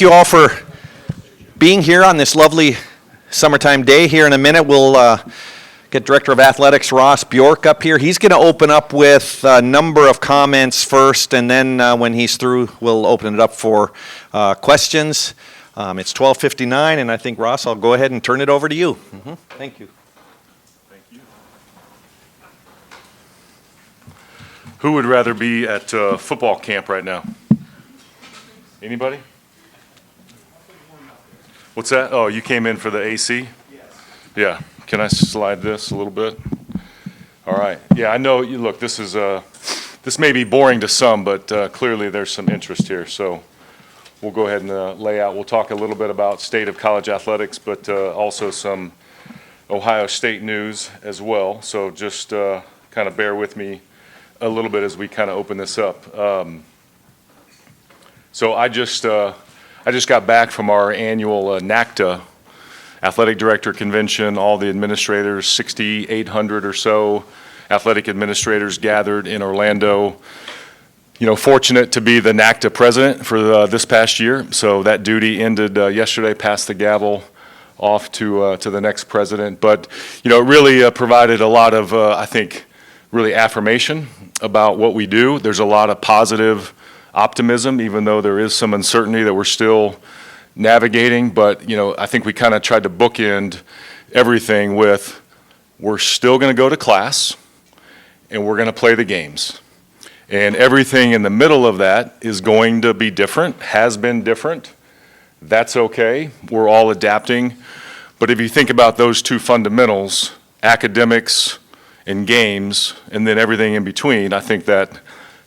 you all for being here on this lovely summertime day. Here in a minute, we'll get Director of Athletics Ross Bjork up here. He's going to open up with a number of comments first, and then when he's through, we'll open it up for questions. It's 12:59, and I think, Ross, I'll go ahead and turn it over to you. Thank you. Thank you. Who would rather be at football camp right now? Anybody? What's that? Oh, you came in for the AC? Yes. Yeah. Can I slide this a little bit? All right. Yeah, I know. Look, this is this may be boring to some, but clearly there's some interest here. So we'll go ahead and lay out. We'll talk a little bit about state of college athletics, but also some Ohio State news as well. So just kind of bear with me a little bit as we kind of open this up. So I just got back from our annual NACTA Athletic Director Convention. All the administrators, 6,800 or so athletic administrators gathered in Orlando. You know, fortunate to be the NACTA president for this past year. So that duty ended yesterday, passed the gavel off to the next president. But, you know, it really provided a lot of, I think, really affirmation about what we do. There's a lot of positive optimism, even though there is some uncertainty that we're still navigating. But, you know, I think we kind of tried to bookend everything with, we're still going to go to class and we're going to play the games. And everything in the middle of that is going to be different, has been different. That's okay. We're all adapting. But if you think about those two fundamentals, academics and games, and then everything in between, I think that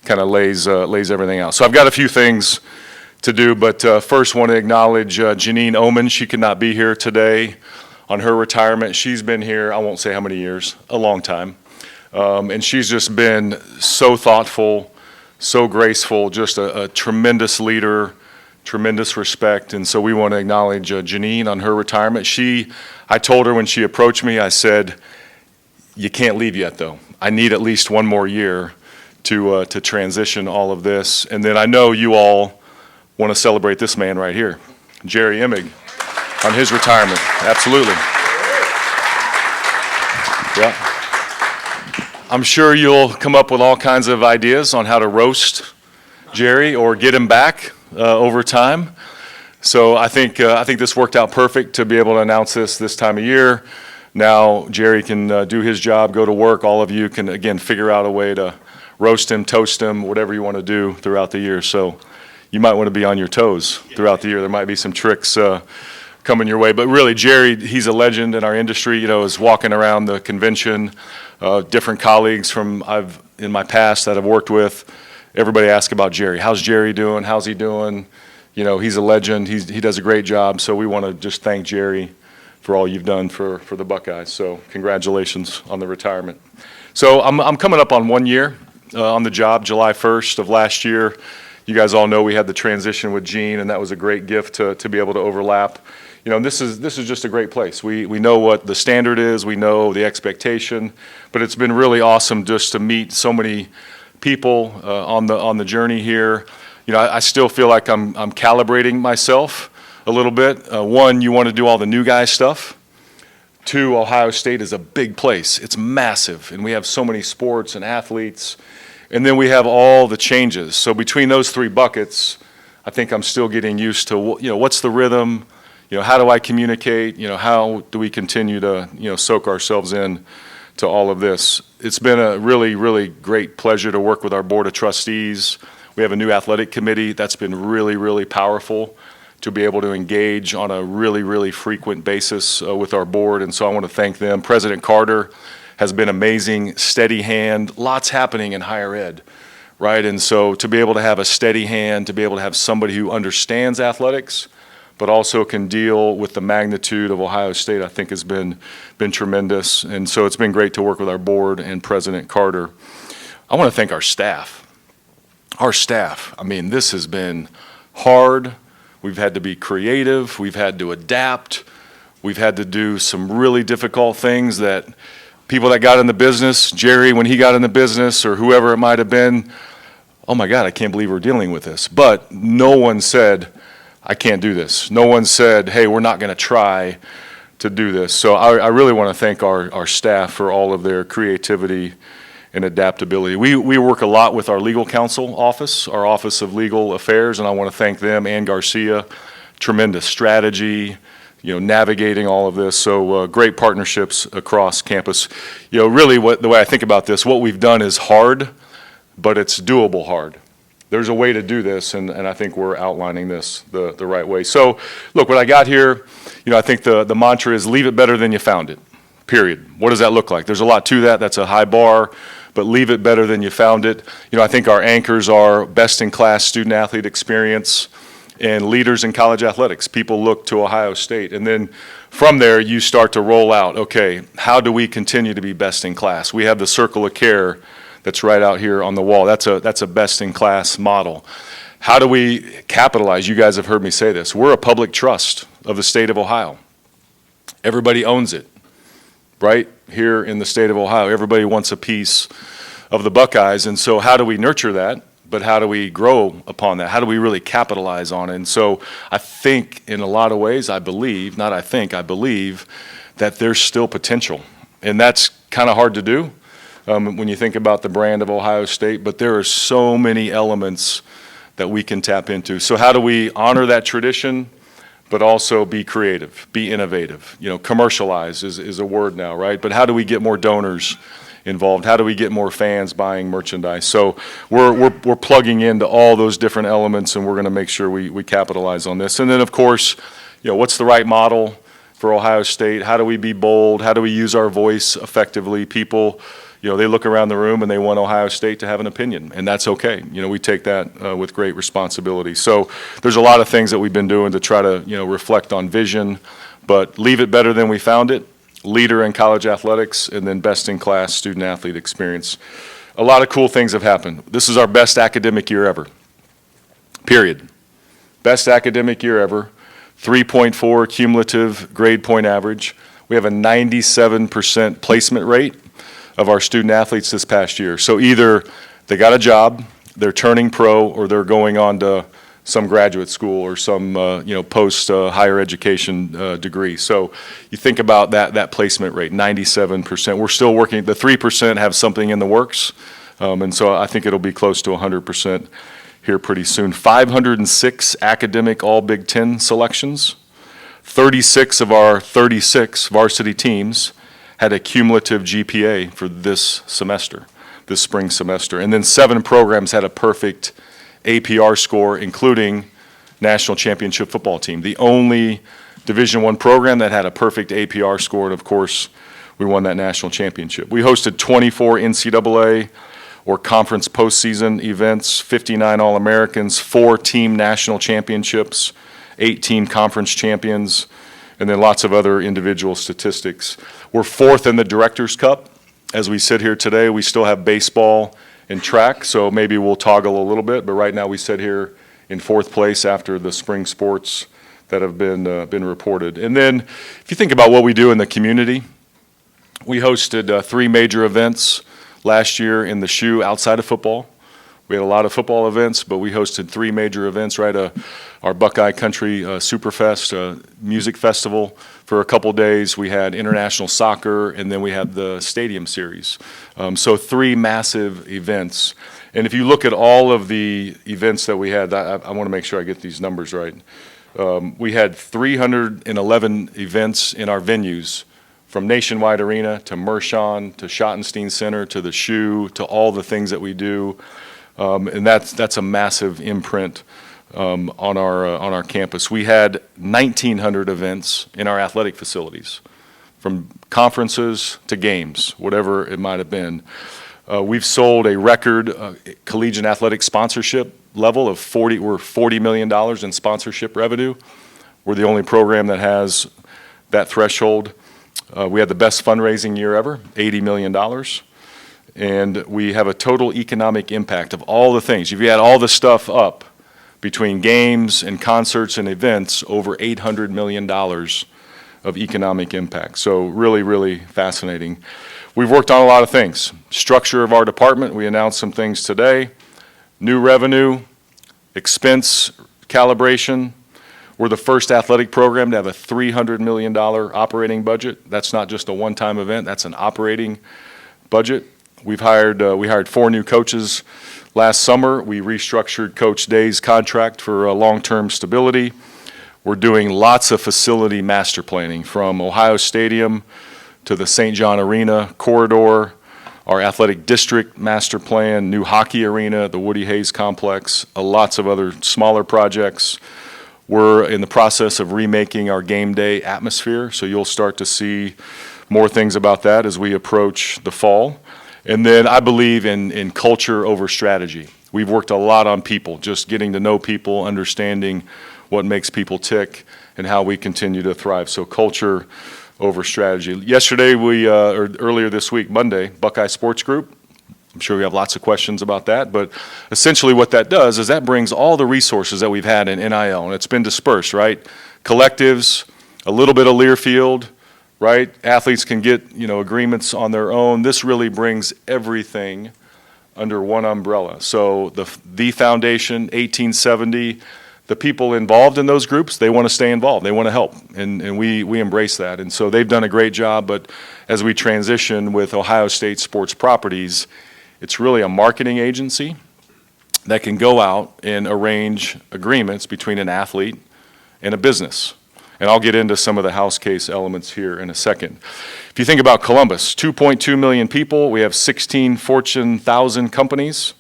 kind of lays everything out. So I've got a few things to do, but first want to acknowledge Janine Oman. She could not be here today on her retirement. She's been here, I won't say how many years, a long time. And she's just been so thoughtful, so graceful, just a tremendous leader, tremendous respect. And so we want to acknowledge Janine on her retirement. I told her when she approached me, I said, you can't leave yet though. I need at least one more year to transition all of this. And then I know you all want to celebrate this man right here, Jerry Emig, on his retirement. Absolutely. Yeah. I'm sure you'll come up with all kinds of ideas on how to roast Jerry or get him back over time. So I think this worked out perfect to be able to announce this time of year. Now Jerry can do his job, go to work. All of you can, again, figure out a way to roast him, toast him, whatever you want to do throughout the year. So you might want to be on your toes throughout the year. There might be some tricks coming your way. But really, Jerry, he's a legend in our industry. You know, is walking around the convention, different colleagues in my past that I've worked with. Everybody asks about Jerry. How's Jerry doing? How's he doing? You know, he's a legend. He does a great job. So we want to just thank Jerry for all you've done for the Buckeyes. So congratulations on the retirement. So I'm coming up on 1 year on the job, July 1st of last year. You guys all know we had the transition with Gene, and that was a great gift to be able to overlap. You know, this is just a great place. We know what the standard is, we know the expectation, but it's been really awesome just to meet so many people on the journey here. You know, I still feel like I'm calibrating myself a little bit. One, you want to do all the new guy stuff. Two, Ohio State is a big place. It's massive, and we have so many sports and athletes. And then we have all the changes. So between those three buckets, I think I'm still getting used to, you know, what's the rhythm? You know, how do I communicate? You know, how do we continue to, you know, soak ourselves in to all of this? It's been a really, really great pleasure to work with our Board of Trustees. We have a new athletic committee that's been really, really powerful to be able to engage on a really, really frequent basis with our board. And so I want to thank them. President Carter has been amazing, steady hand, lots happening in higher ed, right? And so to be able to have a steady hand, to be able to have somebody who understands athletics, but also can deal with the magnitude of Ohio State, I think has been tremendous. And so it's been great to work with our board and President Carter. I want to thank our staff. Our staff, I mean, this has been hard. We've had to be creative. We've had to adapt. We've had to do some really difficult things that people that got in the business, Jerry, when he got in the business, or whoever it might have been, oh my God, I can't believe we're dealing with this. But no one said, I can't do this. No one said, hey, we're not going to try to do this. So I really want to thank our staff for all of their creativity and adaptability. We work a lot with our legal counsel office, our Office of Legal Affairs, and I want to thank them and Garcia. Tremendous strategy, navigating all of this. So great partnerships across campus. Really the way I think about this, what we've done is hard, but it's doable hard. There's a way to do this, and I think we're outlining this the right way. So look, what I got here, I think the mantra is leave it better than you found it, period. What does that look like? There's a lot to that. That's a high bar, but leave it better than you found it. I think our anchors are best-in-class student-athlete experience and leaders in college athletics. People look to Ohio State. And then from there, you start to roll out, okay, how do we continue to be best in class? We have the circle of care that's right out here on the wall. That's a best-in-class model. How do we capitalize? You guys have heard me say this. We're a public trust of the state of Ohio. Everybody owns it, right? Here in the state of Ohio, everybody wants a piece of the Buckeyes. And so how do we nurture that? But how do we grow upon that? How do we really capitalize on it? And so I think in a lot of ways, I believe that there's still potential. And that's kind of hard to do when you think about the brand of Ohio State, but there are so many elements that we can tap into. So how do we honor that tradition, but also be creative, be innovative? Commercialize is a word now, right? But how do we get more donors involved? How do we get more fans buying merchandise? So we're plugging into all those different elements, and we're going to make sure we capitalize on this. And then, of course, what's the right model for Ohio State? How do we be bold? How do we use our voice effectively? People, they look around the room and they want Ohio State to have an opinion, and that's okay. We take that with great responsibility. So there's a lot of things that we've been doing to try to, reflect on vision, but leave it better than we found it. Leader in college athletics, and then best-in-class student-athlete experience. A lot of cool things have happened. This is our best academic year ever, period. Best academic year ever, 3.4 cumulative grade point average. We have a 97% placement rate of our student-athletes this past year. So either they got a job, they're turning pro, or they're going on to some graduate school or some post higher education degree. So you think about that placement rate, 97%. We're still working. The 3% have something in the works, and so I think it'll be close to 100% here pretty soon. 506 academic all Big Ten selections. 36 of our 36 varsity teams had a cumulative GPA for this semester, this spring semester, and then 7 programs had a perfect APR score, including national championship football team. The only Division I program that had a perfect APR score, and of course, we won that national championship. We hosted 24 NCAA or conference postseason events, 59 All-Americans, 4 team national championships, 8 team conference champions, and then lots of other individual statistics. We're 4th in the Directors' Cup. As we sit here today, we still have baseball and track, so maybe we'll toggle a little bit, but right now we sit here in 4th place after the spring sports that have been reported. And then if you think about what we do in the community, we hosted 3 major events last year in the SHU outside of football. We had a lot of football events, but we hosted 3 major events, right? Our Buckeye Country Superfest music festival for a couple days. We had international soccer, and then we had the stadium series. So 3 massive events. And if you look at all of the events that we had, I want to make sure I get these numbers right. We had 311 events in our venues, from Nationwide Arena to Mershon to Schottenstein Center to the SHU to all the things that we do. And that's a massive imprint on our campus. We had 1,900 events in our athletic facilities, from conferences to games, whatever it might have been. We've sold a record collegiate athletic sponsorship level of $40 million in sponsorship revenue. We're the only program that has that threshold. We had the best fundraising year ever, $80 million. And we have a total economic impact of all the things. If you add all the stuff up between games and concerts and events, over $800 million of economic impact. So really, really fascinating. We've worked on a lot of things. Structure of our department, we announced some things today. New revenue, expense calibration, We're the first athletic program to have a $300 million operating budget. That's not just a one-time event, that's an operating budget. We hired 4 new coaches last summer. We restructured Coach Day's contract for long-term stability. We're doing lots of facility master planning, from Ohio Stadium to the St. John Arena corridor, our athletic district master plan, new hockey arena, the Woody Hayes complex, lots of other smaller projects. We're in the process of remaking our game day atmosphere, so you'll start to see more things about that as we approach the fall. And then I believe in culture over strategy. We've worked a lot on people, just getting to know people, understanding what makes people tick, and how we continue to thrive. So culture over strategy. Yesterday, or earlier this week, Monday, Buckeye Sports Group. I'm sure we have lots of questions about that, but essentially what that does is that brings all the resources that we've had in NIL, and it's been dispersed, right? Collectives, a little bit of Learfield, right? Athletes can get, agreements on their own. This really brings everything under one umbrella. So the foundation, 1870, the people involved in those groups, they want to stay involved. They want to help, and we embrace that. And so they've done a great job, but as we transition with Ohio State Sports Properties, it's really a marketing agency that can go out and arrange agreements between an athlete and a business. And I'll get into some of the house case elements here in a second. If you think about Columbus, 2.2 million people, we have 16 Fortune 1000 companies.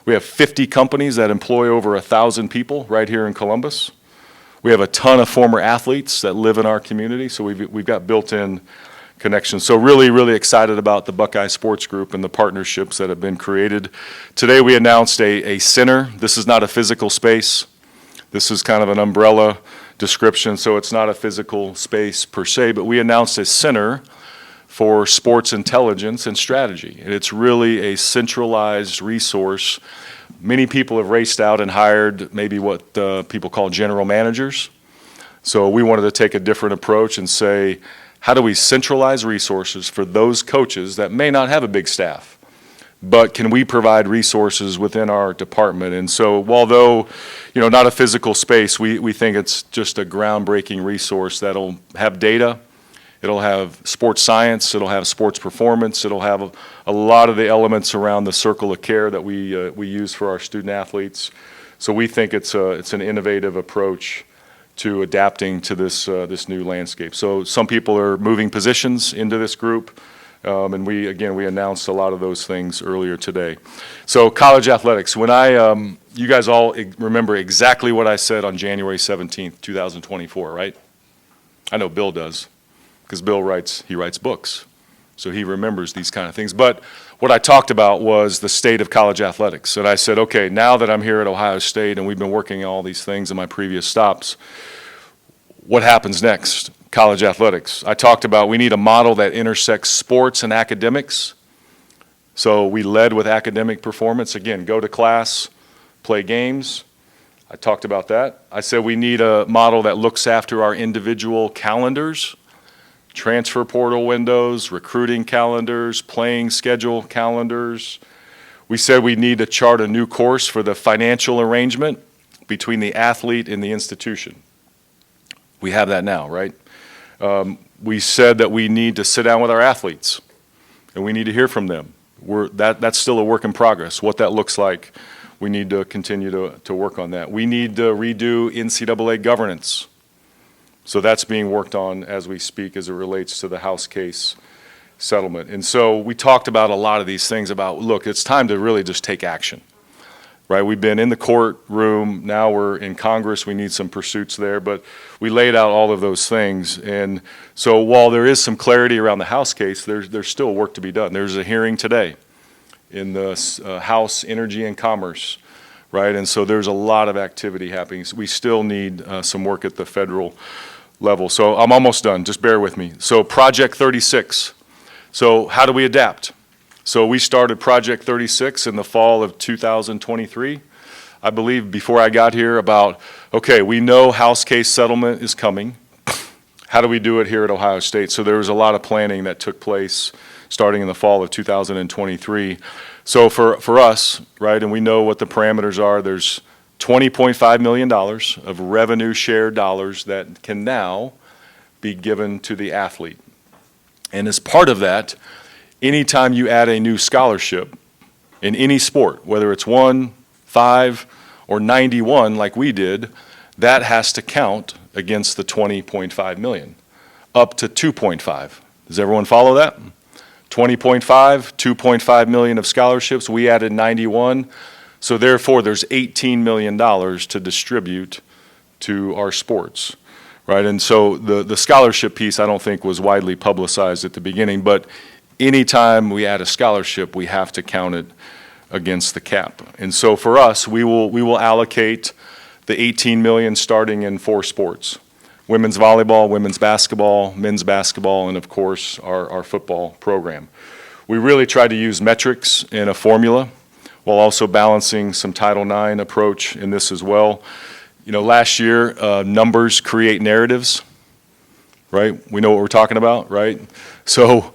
We have 50 companies that employ over 1,000 people right here in Columbus. We have a ton of former athletes that live in our community, so we've got built-in connections. So really, really excited about the Buckeye Sports Group and the partnerships that have been created. Today we announced a center. This is not a physical space. This is kind of an umbrella description, so it's not a physical space per se, but we announced a center for sports intelligence and strategy. And it's really a centralized resource. Many people have raced out and hired maybe what people call general managers. So we wanted to take a different approach and say, how do we centralize resources for those coaches that may not have a big staff? But can we provide resources within our department? And so, although, not a physical space, we think it's just a groundbreaking resource that'll have data, it'll have sports science, it'll have sports performance, it'll have a lot of the elements around the circle of care that we use for our student athletes. So we think it's an innovative approach to adapting to this new landscape. So some people are moving positions into this group. And we announced a lot of those things earlier today. So college athletics, when you guys all remember exactly what I said on January 17th, 2024, right? I know Bill does, because Bill writes books. So he remembers these kind of things. But what I talked about was the state of college athletics. And I said, okay, now that I'm here at Ohio State and we've been working on all these things in my previous stops, what happens next? College athletics. I talked about we need a model that intersects sports and academics. So we led with academic performance. Again, go to class, play games. I talked about that. I said we need a model that looks after our individual calendars, transfer portal windows, recruiting calendars, playing schedule calendars. We said we need to chart a new course for the financial arrangement between the athlete and the institution. We have that now, right? We said that we need to sit down with our athletes, and we need to hear from them. That's still a work in progress. What that looks like, we need to continue to work on that. We need to redo NCAA governance. So that's being worked on as we speak as it relates to the house case settlement. And so we talked about a lot of these things about, look, it's time to really just take action. Right, we've been in the courtroom, now we're in Congress, we need some pursuits there, but we laid out all of those things. And so while there is some clarity around the House case, there's still work to be done. There's a hearing today in the House Energy and Commerce, right? And so there's a lot of activity happening. So we still need some work at the federal level. So I'm almost done, just bear with me. So Project 36, so how do we adapt? So we started Project 36 in the fall of 2023. I believe before I got here about, okay, we know house case settlement is coming. How do we do it here at Ohio State? So there was a lot of planning that took place starting in the fall of 2023. So for us, right, and we know what the parameters are, there's $20.5 million of revenue share dollars that can now be given to the athlete. And as part of that, anytime you add a new scholarship in any sport, whether it's 1, 5, or 91 like we did, that has to count against the 20.5 million, up to 2.5. Does everyone follow that? 20.5, 2.5 million of scholarships. We added 91. So therefore, there's $18 million to distribute to our sports, right? And so the scholarship piece, I don't think, was widely publicized at the beginning, but anytime we add a scholarship, we have to count it against the cap. And so for us, we will allocate the 18 million starting in 4 sports: women's volleyball, women's basketball, men's basketball, and of course, our football program. We really try to use metrics in a formula while also balancing some Title IX approach in this as well. You know, last year, numbers create narratives, right? We know what we're talking about, right? So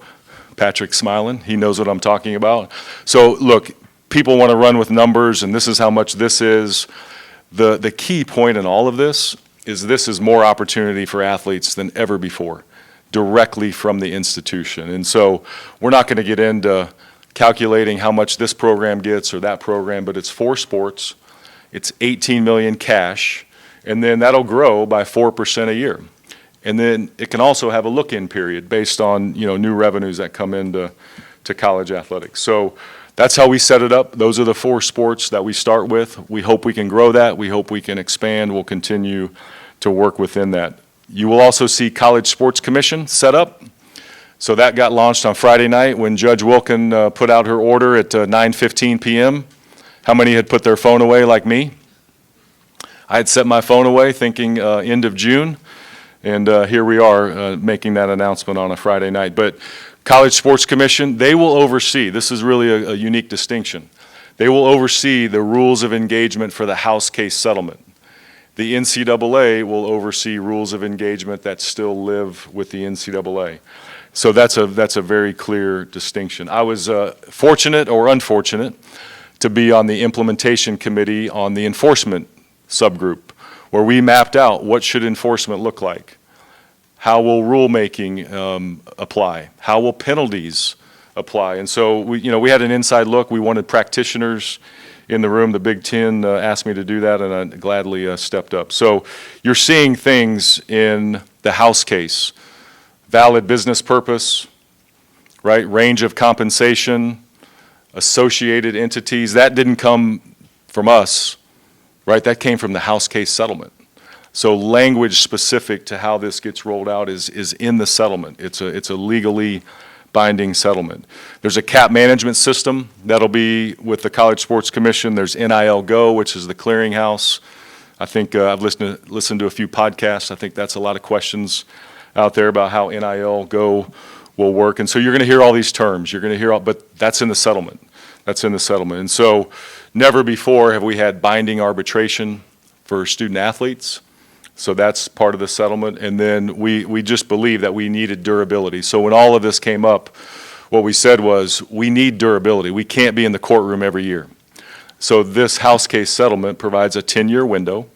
Patrick's smiling. He knows what I'm talking about. So look, people want to run with numbers, and this is how much this is. The key point in all of this is more opportunity for athletes than ever before, directly from the institution. And so we're not going to get into calculating how much this program gets or that program, but it's 4 sports, it's 18 million cash, and then that'll grow by 4% a year. And then it can also have a look-in period based on, you know, new revenues that come into college athletics. So that's how we set it up. Those are the 4 sports that we start with. We hope we can grow that. We hope we can expand. We'll continue to work within that. You will also see College Sports Commission set up. So that got launched on Friday night when Judge Wilkin put out her order at 9:15 p.m. How many had put their phone away like me? I had set my phone away thinking end of June, and here we are making that announcement on a Friday night. But College Sports Commission, they will oversee, this is really a unique distinction, they will oversee the rules of engagement for the house case settlement. The NCAA will oversee rules of engagement that still live with the NCAA. So that's a very clear distinction. I was fortunate or unfortunate to be on the implementation committee on the enforcement subgroup, where we mapped out what should enforcement look like. How will rulemaking apply? How will penalties apply? And so we had an inside look. We wanted practitioners in the room. The Big Ten asked me to do that, and I gladly stepped up. So you're seeing things in the house case: valid business purpose, right? Range of compensation, associated entities. That didn't come from us, right? That came from the house case settlement. So language specific to how this gets rolled out is in the settlement. It's a legally binding settlement. There's a cap management system that'll be with the College Sports Commission. There's NIL Go, which is the clearinghouse. I think I've listened to a few podcasts. I think that's a lot of questions out there about how NIL Go will work. And so you're going to hear all these terms. You're going to hear all, but that's in the settlement. That's in the settlement. And so never before have we had binding arbitration for student athletes. So that's part of the settlement. And then we just believe that we needed durability. So when all of this came up, what we said was, we need durability. We can't be in the courtroom every year. So this house case settlement provides a 10-year window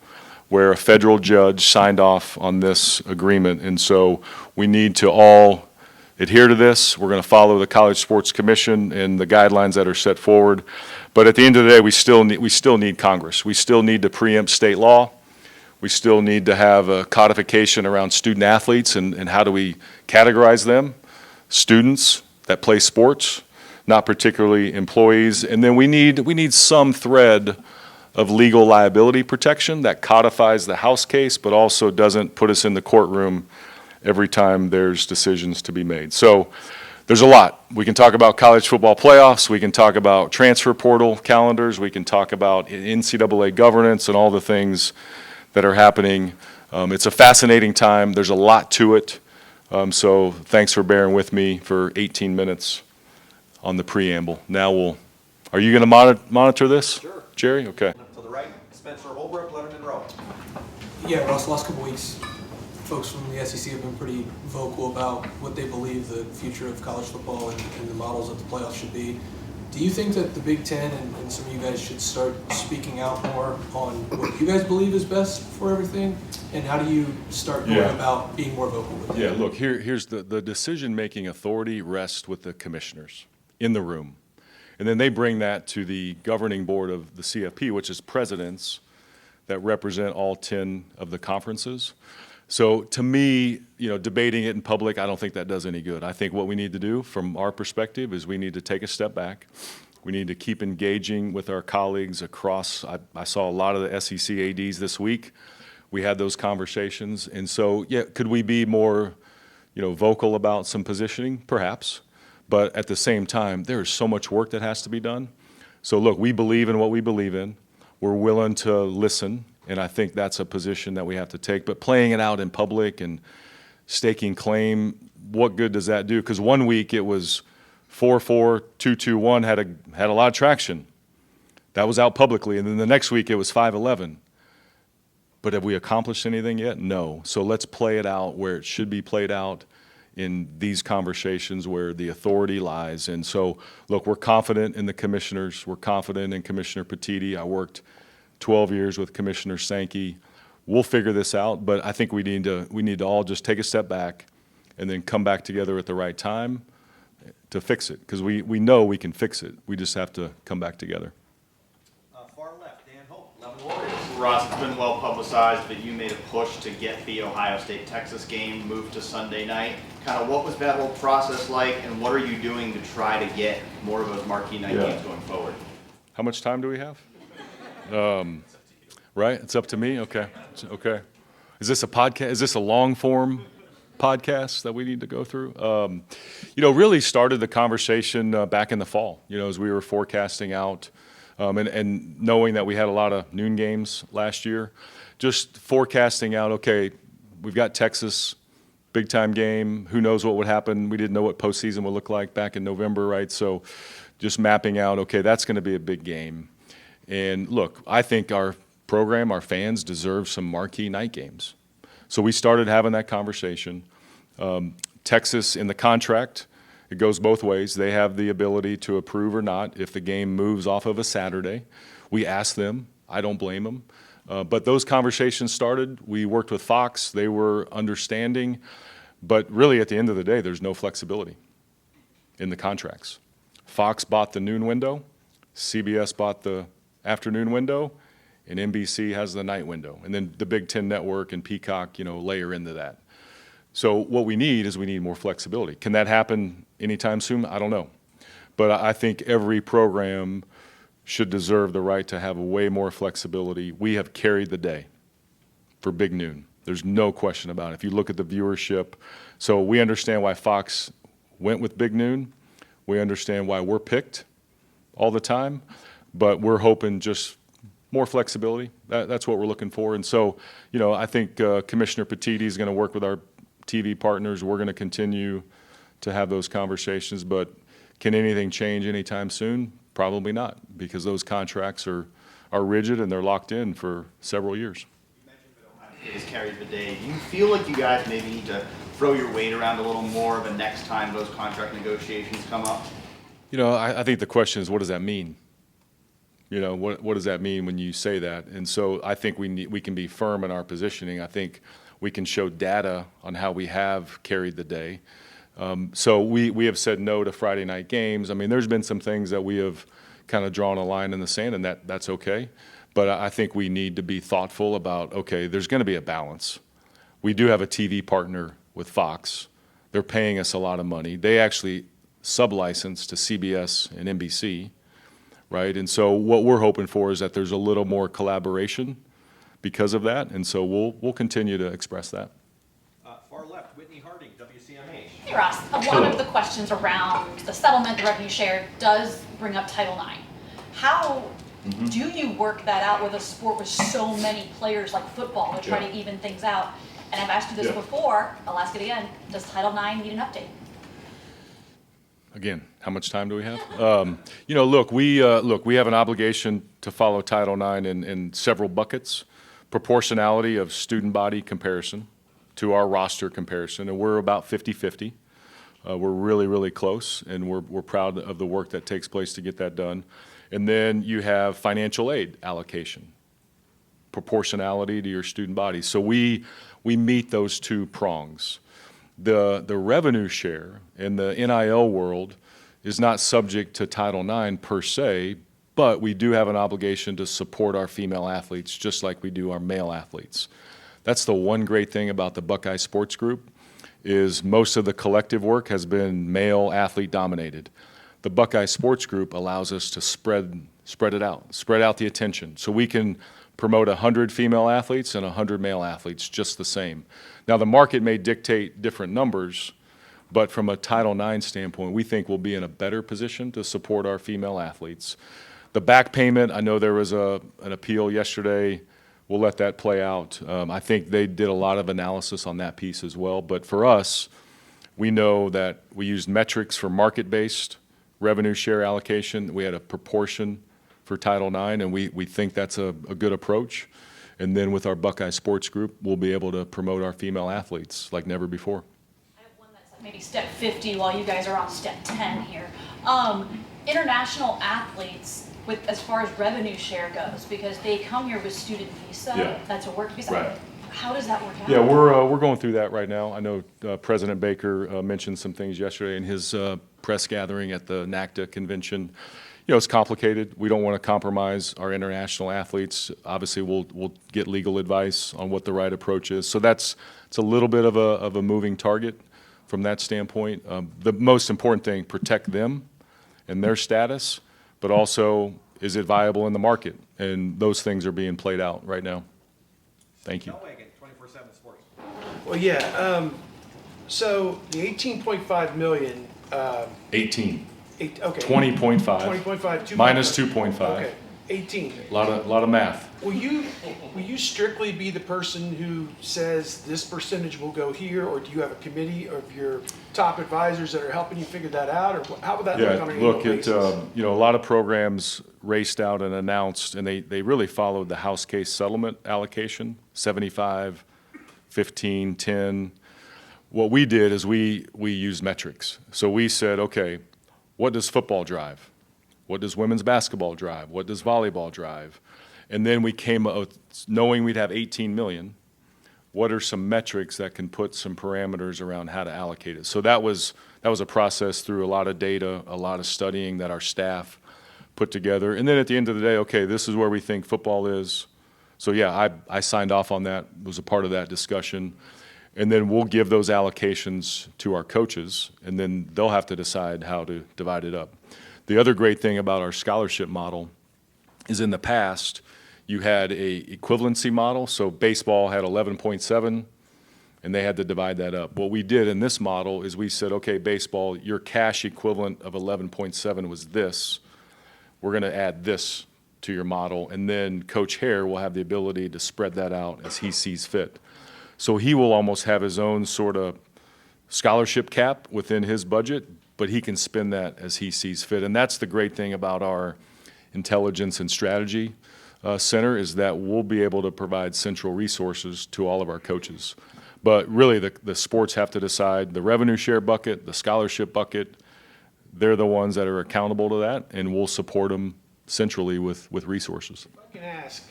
where a federal judge signed off on this agreement. And so we need to all adhere to this. We're going to follow the College Sports Commission and the guidelines that are set forward. But at the end of the day, we still need Congress. We still need to preempt state law. We still need to have a codification around student athletes and how do we categorize them. Students that play sports, not particularly employees. And then we need some thread of legal liability protection that codifies the house case, but also doesn't put us in the courtroom every time there's decisions to be made. So there's a lot. We can talk about college football playoffs. We can talk about transfer portal calendars. We can talk about NCAA governance and all the things that are happening. It's a fascinating time. There's a lot to it. So thanks for bearing with me for 18 minutes on the preamble. Now are you going to monitor this? Sure. Jerry? Okay. To the right, Spencer Holbrook, Letterman Row. Yeah, Ross, the last couple of weeks, folks from the SEC have been pretty vocal about what they believe the future of college football and the models of the playoffs should be. Do you think that the Big Ten and some of you guys should start speaking out more on what you guys believe is best for everything? And how do you start going about being more vocal with it? Yeah, look, here's the decision-making authority rests with the commissioners in the room. And then they bring that to the governing board of the CFP, which is presidents that represent all 10 of the conferences. So to me, debating it in public, I don't think that does any good. I think what we need to do from our perspective is we need to take a step back. We need to keep engaging with our colleagues across. I saw a lot of the SEC ADs this week. We had those conversations. And so, yeah, could we be more, vocal about some positioning? Perhaps. But at the same time, there is so much work that has to be done. So look, we believe in what we believe in. We're willing to listen, and I think that's a position that we have to take. But playing it out in public and staking claim, what good does that do? Because one week it was 4-4, 2-2-1, had a lot of traction. That was out publicly. And then the next week it was 5-11. But have we accomplished anything yet? No. So let's play it out where it should be played out in these conversations where the authority lies. And so, look, we're confident in the commissioners. We're confident in Commissioner Petiti. I worked 12 years with Commissioner Sankey. We'll figure this out, but I think we need to all just take a step back and then come back together at the right time to fix it, because we know we can fix it. We just have to come back together. Far left, Dan Holt, 11 Warriors. Ross, it's been well publicized that you made a push to get the Ohio State-Texas game moved to Sunday night. Kind of what was that whole process like, and what are you doing to try to get more of those marquee night games going forward? How much time do we have? Right? It's up to me? Okay. Okay. Is this a podcast? Is this a long-form podcast that we need to go through? Really started the conversation back in the fall, as we were forecasting out and knowing that we had a lot of noon games last year, just forecasting out, okay, we've got Texas, big-time game. Who knows what would happen? We didn't know what postseason would look like back in November, right? So just mapping out, okay, that's going to be a big game. And look, I think our program, our fans deserve some marquee night games. So we started having that conversation. Texas, in the contract, it goes both ways. They have the ability to approve or not if the game moves off of a Saturday. We asked them. I don't blame them. But those conversations started. We worked with Fox. They were understanding. But really, at the end of the day, there's no flexibility in the contracts. Fox bought the noon window. CBS bought the afternoon window. And NBC has the night window. And then the Big Ten Network and Peacock, layer into that. So what we need is more flexibility. Can that happen anytime soon? I don't know. But I think every program should deserve the right to have way more flexibility. We have carried the day for Big Noon. There's no question about it. If you look at the viewership, so we understand why Fox went with Big Noon. We understand why we're picked all the time. But we're hoping just more flexibility. That's what we're looking for. And so, I think Commissioner Petiti is going to work with our TV partners. We're going to continue to have those conversations. But can anything change anytime soon? Probably not, because those contracts are rigid and they're locked in for several years. You mentioned that Ohio State has carried the day. Do you feel like you guys maybe need to throw your weight around a little more the next time those contract negotiations come up? I think the question is, what does that mean? What does that mean when you say that? And so I think we can be firm in our positioning. I think we can show data on how we have carried the day. So we have said no to Friday night games. I mean, there's been some things that we have kind of drawn a line in the sand, and that's okay. But I think we need to be thoughtful about, okay, there's going to be a balance. We do have a TV partner with Fox. They're paying us a lot of money. They actually sublicense to CBS and NBC. Right? And so what we're hoping for is that there's a little more collaboration because of that, and so we'll continue to express that. Far left, Whitney Harding, WCMH. Hey Ross, one of the questions around the settlement, the revenue share, does bring up Title IX. How do you work that out with a sport with so many players like football to try to even things out? And I've asked you this before, I'll ask it again, does Title IX need an update? Again, how much time do we have? Look, we have an obligation to follow Title IX in several buckets. Proportionality of student body comparison to our roster comparison, and we're about 50-50. We're really, really close, and we're proud of the work that takes place to get that done. And then you have financial aid allocation, proportionality to your student body. So we meet those two prongs. The revenue share in the NIL world is not subject to Title IX per se, but we do have an obligation to support our female athletes just like we do our male athletes. That's the one great thing about the Buckeye Sports Group is most of the collective work has been male athlete dominated. The Buckeye Sports Group allows us to spread out the attention. So we can promote 100 female athletes and 100 male athletes just the same. Now the market may dictate different numbers, but from a Title IX standpoint, we think we'll be in a better position to support our female athletes. The back payment, I know there was an appeal yesterday. We'll let that play out. I think they did a lot of analysis on that piece as well. But for us, we know that we used metrics for market-based revenue share allocation. We had a proportion for Title IX, and we think that's a good approach. And then with our Buckeye Sports Group, we'll be able to promote our female athletes like never before. I have one that's like maybe step 50 while you guys are on step 10 here. International athletes, with as far as revenue share goes, because they come here with student visa, Yeah. that's a work visa. Right. How does that work out? Yeah, we're going through that right now. I know President Baker mentioned some things yesterday in his press gathering at the NACDA convention. You know, it's complicated. We don't want to compromise our international athletes. Obviously, we'll get legal advice on what the right approach is. So it's a little bit of a moving target from that standpoint. The most important thing, protect them and their status, but also, is it viable in the market? And those things are being played out right now. Thank you. 24/7 Sports. Well, yeah, so the 18.5 million, 18. okay. 20.5. 20.5. Minus 2.5. Okay, 18. A lot of math. Will you strictly be the person who says this percentage will go here, or do you have a committee of your top advisors that are helping you figure that out, or how would that look on an annual basis? A lot of programs raced out and announced, and they really followed the House case settlement allocation, 75, 15, 10. What we did is we used metrics. So we said, okay, what does football drive? What does women's basketball drive? What does volleyball drive? And then we came up with, knowing we'd have 18 million, what are some metrics that can put some parameters around how to allocate it? So that was a process through a lot of data, a lot of studying that our staff put together. And then at the end of the day, okay, this is where we think football is. So yeah, I signed off on that, was a part of that discussion. And then we'll give those allocations to our coaches, and then they'll have to decide how to divide it up. The other great thing about our scholarship model is in the past, you had a equivalency model. So baseball had 11.7, and they had to divide that up. What we did in this model is we said, okay, baseball, your cash equivalent of 11.7 was this. We're going to add this to your model, and then Coach Hare will have the ability to spread that out as he sees fit. So he will almost have his own sort of scholarship cap within his budget, but he can spend that as he sees fit. And that's the great thing about our intelligence and strategy center, is that we'll be able to provide central resources to all of our coaches. But really, the sports have to decide the revenue share bucket, the scholarship bucket. They're the ones that are accountable to that, and we'll support them centrally with resources. If I can ask,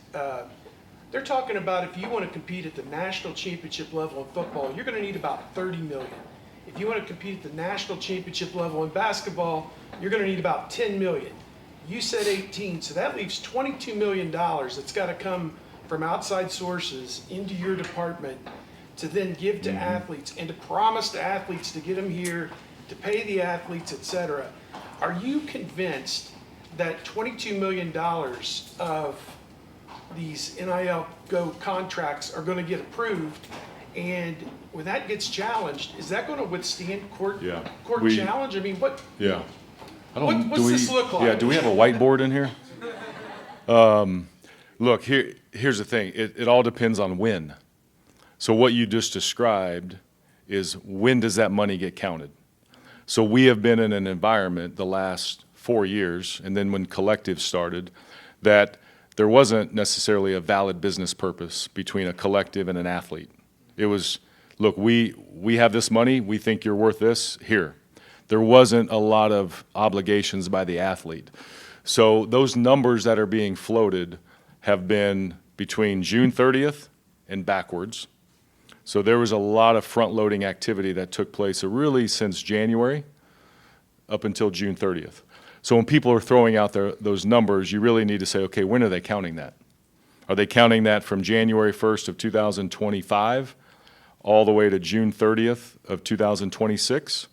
they're talking about if you want to compete at the national championship level in football, you're going to need about 30 million. If you want to compete at the national championship level in basketball, you're going to need about 10 million. You said 18, so that leaves $22 million that's got to come from outside sources into your department to then give to athletes and to promise to athletes to get them here, to pay the athletes, etc. Are you convinced that $22 million of these NIL Go contracts are going to get approved? And when that gets challenged, is that going to withstand court challenge? I mean, what? Yeah. What's this look like? Yeah, do we have a whiteboard in here? Look, here's the thing. It all depends on when. So what you just described is, when does that money get counted? So we have been in an environment the last 4 years, and then when Collective started, that there wasn't necessarily a valid business purpose between a collective and an athlete. It was, look, we have this money, we think you're worth this, here, There wasn't a lot of obligations by the athlete. So those numbers that are being floated have been between June 30th and backwards. So there was a lot of front-loading activity that took place really since January up until June 30th. So when people are throwing out those numbers, you really need to say, okay, when are they counting that? Are they counting that from January 1st of 2025 all the way to June 30th of 2026?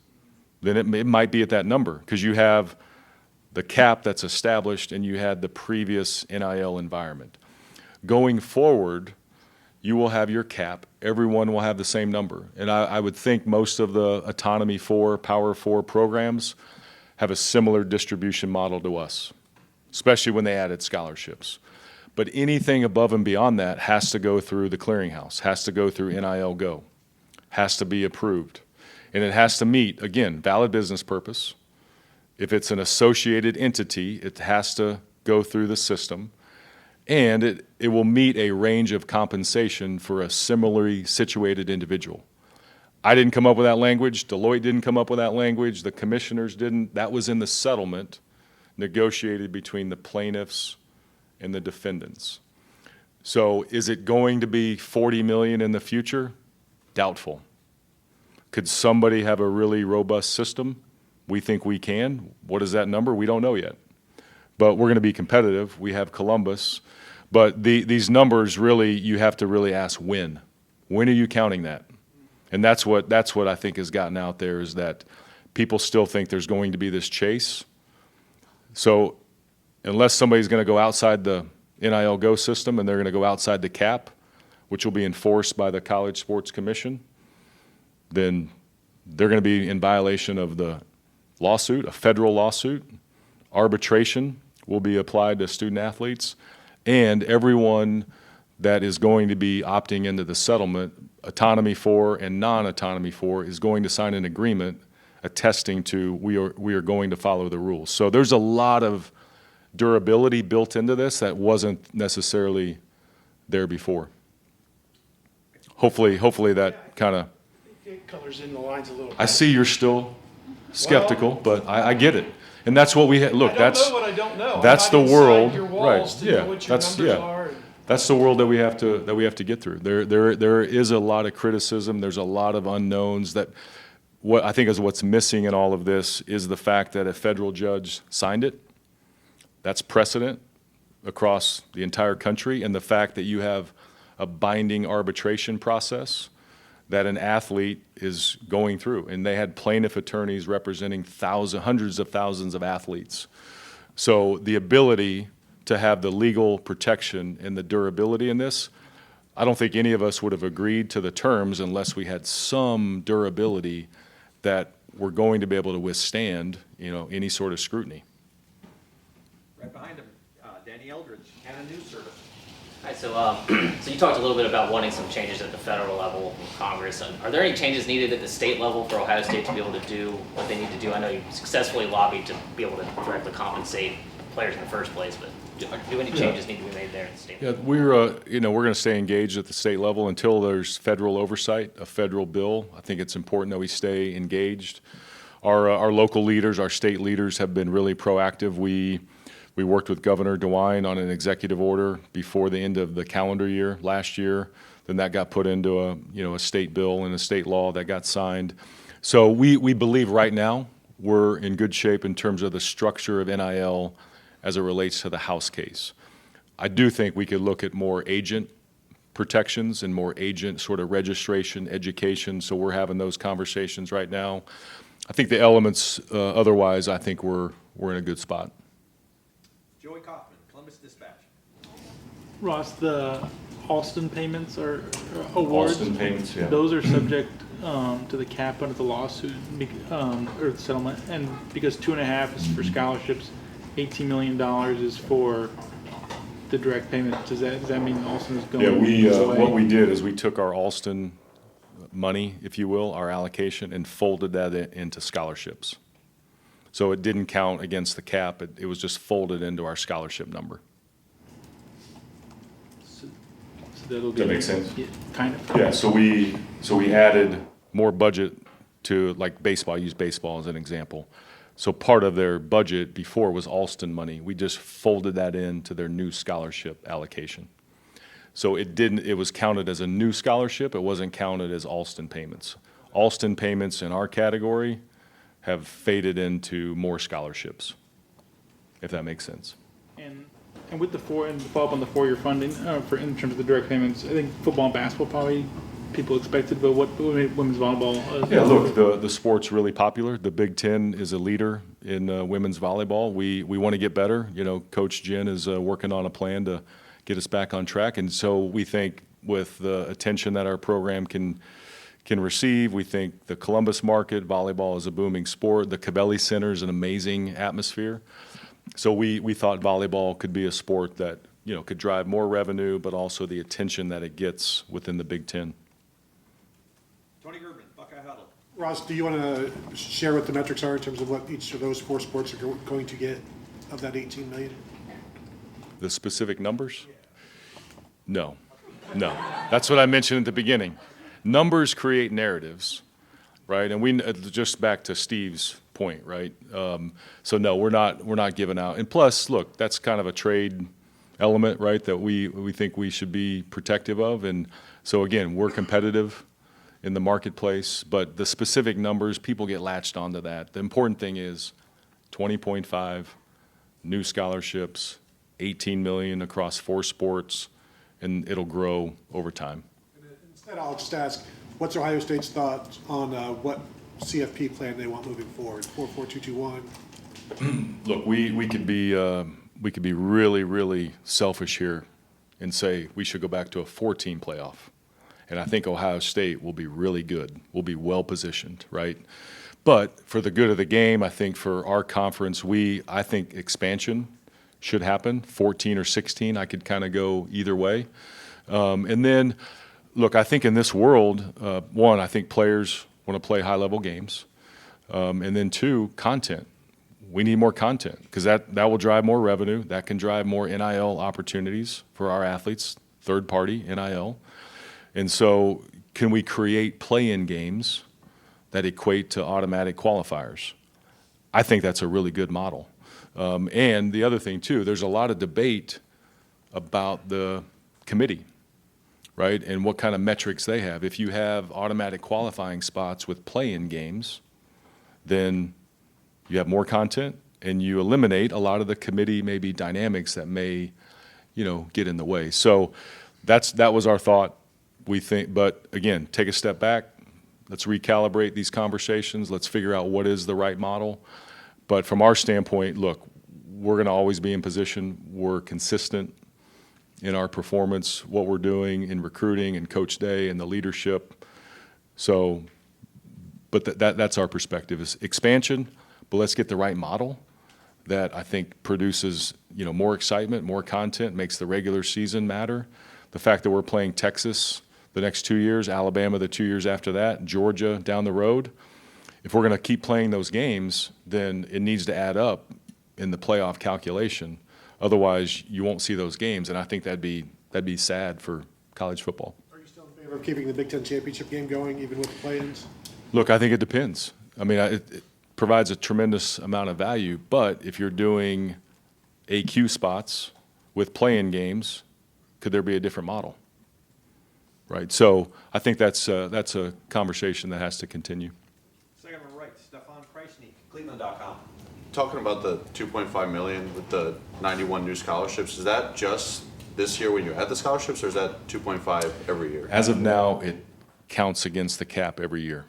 Then it might be at that number, because you have the cap that's established and you had the previous NIL environment. Going forward, you will have your cap. Everyone will have the same number. And I would think most of the Autonomy 4, Power 4 programs have a similar distribution model to us, especially when they added scholarships. But anything above and beyond that has to go through the clearinghouse, has to go through NIL Go, has to be approved. And it has to meet, again, valid business purpose. If it's an associated entity, it has to go through the system. And it will meet a range of compensation for a similarly situated individual. I didn't come up with that language. Deloitte didn't come up with that language. The commissioners didn't. That was in the settlement negotiated between the plaintiffs and the defendants. So is it going to be 40 million in the future? Doubtful. Could somebody have a really robust system? We think we can. What is that number? We don't know yet. But we're going to be competitive. We have Columbus. But these numbers really, you have to really ask when. When are you counting that? And that's what I think has gotten out there, is that people still think there's going to be this chase. So unless somebody's going to go outside the NIL Go system and they're going to go outside the cap, which will be enforced by the College Sports Commission, then they're going to be in violation of the lawsuit, a federal lawsuit. Arbitration will be applied to student athletes, and everyone that is going to be opting into the settlement, Autonomy 4 and non-Autonomy 4, is going to sign an agreement attesting to we are going to follow the rules. So there's a lot of durability built into this that wasn't necessarily there before. Hopefully that kind of. It colors in the lines a little bit. I see you're still skeptical, but I get it. And that's what we look. I don't That's know what I don't know. that's I'm the not inside world, your right? walls to Yeah, know what your numbers are. And that's the world that we have to get through. There is a lot of criticism. There's a lot of unknowns. That what I think is what's missing in all of this is the fact that a federal judge signed it. That's precedent across the entire country, and the fact that you have a binding arbitration process that an athlete is going through. And they had plaintiff attorneys representing hundreds of thousands of athletes. So the ability to have the legal protection and the durability in this, I don't think any of us would have agreed to the terms unless we had some durability that we're going to be able to withstand, any sort of scrutiny. Right behind him, Danny Eldridge, Canada News Service. Hi, so you talked a little bit about wanting some changes at the federal level in Congress. And are there any changes needed at the state level for Ohio State to be able to do what they need to do? I know you successfully lobbied to be able to directly compensate players in the first place, but do any changes need to be made there at the state Yeah, level? we're going to stay engaged at the state level until there's federal oversight, a federal bill. I think it's important that we stay engaged. Our local leaders, our state leaders have been really proactive. We worked with Governor DeWine on an executive order before the end of the calendar year last year. Then that got put into a state bill and a state law that got signed. So we believe right now we're in good shape in terms of the structure of NIL as it relates to the House case. I do think we could look at more agent protections and more agent sort of registration, education. So we're having those conversations right now. I think the elements, otherwise, I think we're in a good spot. Joey Kaufman, Columbus Dispatch. Ross, the Alston payments or awards, Alston payments, yeah. those are subject to the cap under the lawsuit or the settlement, and because 2.5 is for scholarships, $18 million is for the direct payment. Does that mean Alston is going away? What we did is we took our Alston money, if you will, our allocation, and folded that into scholarships. So it didn't count against the cap. It was just folded into our scholarship number. So that'll That make sense? Yeah, kind of. Yeah, so we added more budget to, like baseball, I use baseball as an example. So part of their budget before was Alston money. We just folded that into their new scholarship allocation. So it was counted as a new scholarship. It wasn't counted as Alston payments. Alston payments in our category have faded into more scholarships, if that makes sense. And with the and to follow up on the 4-year funding in terms of the direct payments, I think football and basketball probably people expected, but what made women's volleyball? Yeah, look, the sport's really popular. The Big Ten is a leader in women's volleyball. We want to get better. You know, Coach Jen is working on a plan to get us back on track, and so we think with the attention that our program can receive, we think the Columbus market, volleyball is a booming sport. The Cabelli Center is an amazing atmosphere. So we thought volleyball could be a sport that, you know, could drive more revenue, but also the attention that it gets within the Big Ten. Tony Gerben, Buckeye Huddle. Ross, do you want to share what the metrics are in terms of what each of those 4 sports are going to get of that 18 million? The specific numbers? No. That's what I mentioned at the beginning. Numbers create narratives, right? And we just back to Steve's point, right? So no, we're not giving out. And plus, look, that's kind of a trade element, right? That we think we should be protective of. And so again, we're competitive in the marketplace, but the specific numbers, people get latched onto that. The important thing is 20.5 new scholarships, 18 million across 4 sports, and it'll grow over time. Instead, I'll just ask, what's Ohio State's thoughts on what CFP plan they want moving forward? 4-4-2-2-1. Look, we could be really, really selfish here and say we should go back to a 14 playoff. And I think Ohio State will be really good. We'll be well positioned, right? But for the good of the game, I think for our conference, I think expansion should happen, 14 or 16. I could kind of go either way. And then, look, I think in this world, one, I think players want to play high-level games. And then 2, content. We need more content because that will drive more revenue. That can drive more NIL opportunities for our athletes, third-party NIL. And so can we create play-in games that equate to automatic qualifiers? I think that's a really good model. And the other thing, too, there's a lot of debate about the committee, right, and what kind of metrics they have. If you have automatic qualifying spots with play-in games, then you have more content and you eliminate a lot of the committee maybe dynamics that may, you know, get in the way. So that was our thought. We think, but again, take a step back. Let's recalibrate these conversations. Let's figure out what is the right model. But from our standpoint, look, we're going to always be in position. We're consistent in our performance, what we're doing in recruiting and Coach Day and the leadership. So, but that's our perspective is expansion, but let's get the right model that I think produces, you know, more excitement, more content, makes the regular season matter. The fact that we're playing Texas the next 2 years, Alabama the 2 years after that, Georgia down the road. If we're going to keep playing those games, then it needs to add up in the playoff calculation. Otherwise, you won't see those games, and I think that'd be sad for college football. Are you still in favor of keeping the Big Ten championship game going, even with the play-ins? Look, I think it depends. I mean, it provides a tremendous amount of value, but if you're doing AQ spots with play-in games, could there be a different model? Right. So I think that's a conversation that has to continue. Second on right, Stefan Kreisny, Cleveland.com. Talking about the 2.5 million with the 91 new scholarships, is that just this year when you add the scholarships, or is that 2.5 every year? As of now, it counts against the cap every year.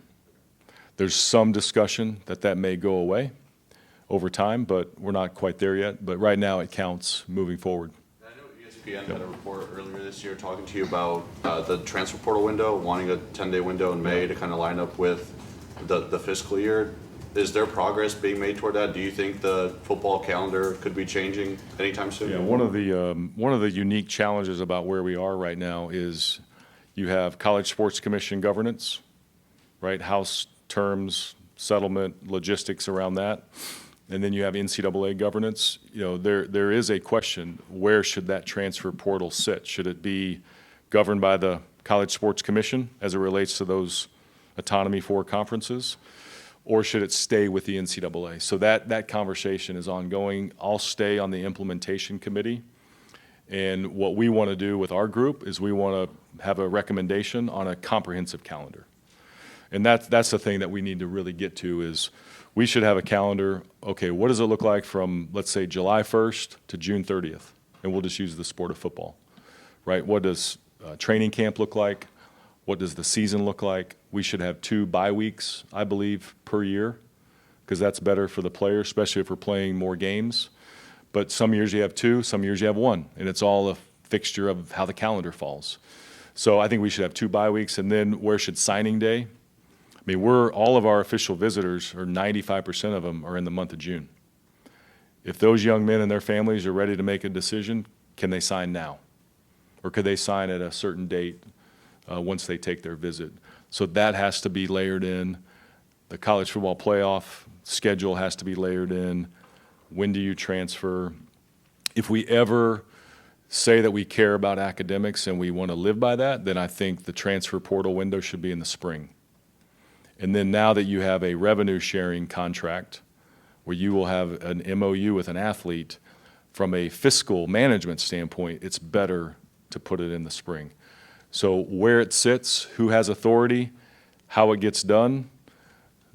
There's some discussion that may go away over time, but we're not quite there yet. But right now, it counts moving forward. I know ESPN had a report earlier this year talking to you about the transfer portal window, wanting a 10-day window in May to kind of line up with the fiscal year. Is there progress being made toward that? Do you think the football calendar could be changing anytime soon? Yeah, one of the unique challenges about where we are right now is you have College Sports Commission governance, right? House terms, settlement, logistics around that. And then you have NCAA governance. You know, there is a question, where should that transfer portal sit? Should it be governed by the College Sports Commission as it relates to those autonomy for conferences, or should it stay with the NCAA? So that conversation is ongoing. I'll stay on the implementation committee. And what we want to do with our group is we want to have a recommendation on a comprehensive calendar. And that's the thing that we need to really get to is we should have a calendar. Okay, what does it look like from, let's say, July 1st to June 30th? And we'll just use the sport of football, right? What does training camp look like? What does the season look like? We should have 2 bye weeks, I believe, per year, because that's better for the players, especially if we're playing more games. But some years you have 2, some years you have 1, and it's all a fixture of how the calendar falls. So I think we should have 2 bye weeks, and then where should signing day? I mean, all of our official visitors, or 95% of them, are in the month of June. If those young men and their families are ready to make a decision, can they sign now? Or could they sign at a certain date once they take their visit? So that has to be layered in. The college football playoff schedule has to be layered in. When do you transfer? If we ever say that we care about academics and we want to live by that, then I think the transfer portal window should be in the spring. And then now that you have a revenue sharing contract where you will have an MOU with an athlete, from a fiscal management standpoint, it's better to put it in the spring. So where it sits, who has authority, how it gets done,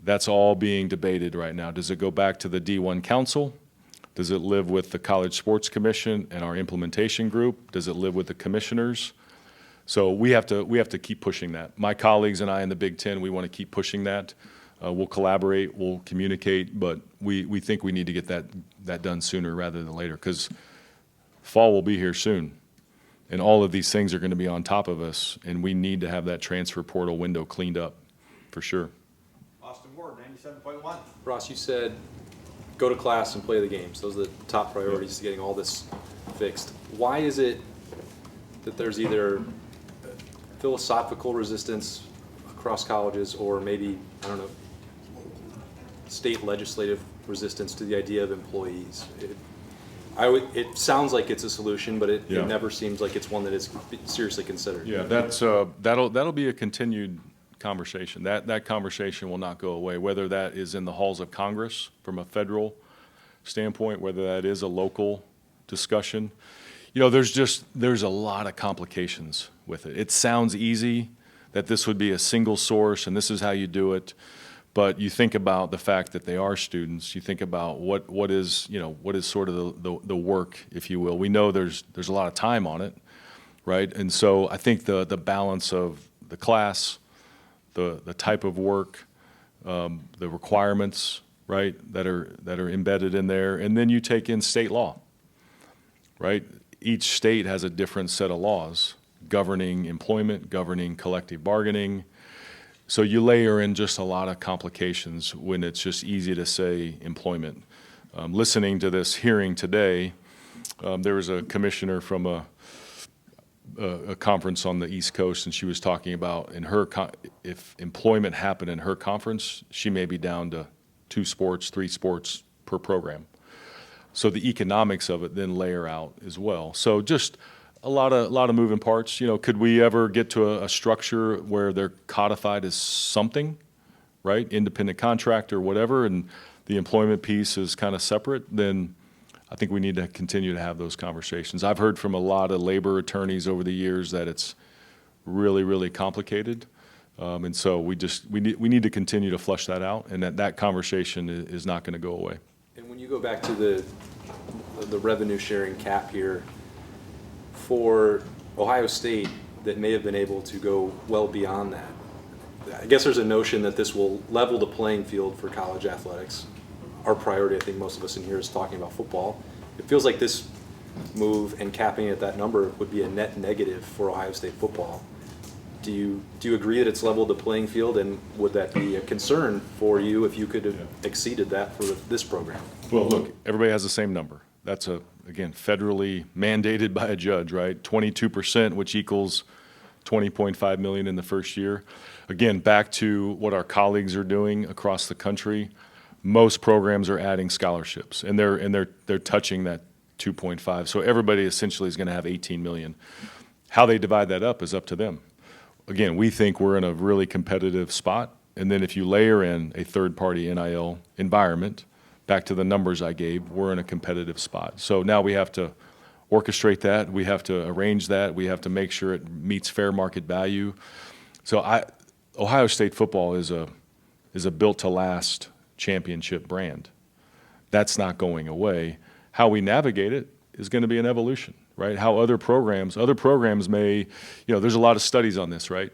that's all being debated right now. Does it go back to the D1 Council? Does it live with the College Sports Commission and our implementation group? Does it live with the commissioners? So we have to keep pushing that. My colleagues and I in the Big Ten, we want to keep pushing that. We'll collaborate, we'll communicate, but we think we need to get that done sooner rather than later, because fall will be here soon. And all of these things are going to be on top of us, and we need to have that transfer portal window cleaned up, for sure. Austin Ward, 97.1. Ross, you said go to class and play the games. Those are the top priorities to getting all this fixed. Why is it that there's either philosophical resistance across colleges or maybe, I don't know, state legislative resistance to the idea of employees? It sounds like it's a solution, but it never seems like it's one that is seriously considered. Yeah, that'll be a continued conversation. That conversation will not go away, whether that is in the halls of Congress from a federal standpoint, whether that is a local discussion. You know, there's a lot of complications with it. It sounds easy that this would be a single source and this is how you do it, but you think about the fact that they are students. You think about what is sort of the work, if you will. We know there's a lot of time on it, right? And so I think the balance of the class, the type of work, the requirements, right, that are embedded in there, and then you take in state law, right? Each state has a different set of laws governing employment, governing collective bargaining. So you layer in just a lot of complications when it's just easy to say employment. Listening to this hearing today, there was a commissioner from a conference on the East Coast, and she was talking about if employment happened in her conference, she may be down to 2 sports, 3 sports per program. So the economics of it then layer out as well. So just a lot of moving parts. You know, could we ever get to a structure where they're codified as something, right? Independent contractor, whatever, and the employment piece is kind of separate, then I think we need to continue to have those conversations. I've heard from a lot of labor attorneys over the years that it's really, really complicated. And so we need to continue to flush that out, and that conversation is not going to go away. And when you go back to the revenue sharing cap here, for Ohio State that may have been able to go well beyond that, I guess there's a notion that this will level the playing field for college athletics. Our priority, I think most of us in here, is talking about football. It feels like this move and capping at that number would be a net negative for Ohio State football. Do you agree that it's leveled the playing field, and would that be a concern for you if you could have exceeded that for this program? Well, look, everybody has the same number. That's again, federally mandated by a judge, right? 22%, which equals $20.5 million in the first year. Again, back to what our colleagues are doing across the country. Most programs are adding scholarships, and they're touching that 2.5. So everybody essentially is going to have 18 million. How they divide that up is up to them. Again, we think we're in a really competitive spot. And then if you layer in a third-party NIL environment, back to the numbers I gave, we're in a competitive spot. So now we have to orchestrate that. We have to arrange that. We have to make sure it meets fair market value. So Ohio State football is a built-to-last championship brand. That's not going away. How we navigate it is going to be an evolution, right? How other programs may, there's a lot of studies on this, right?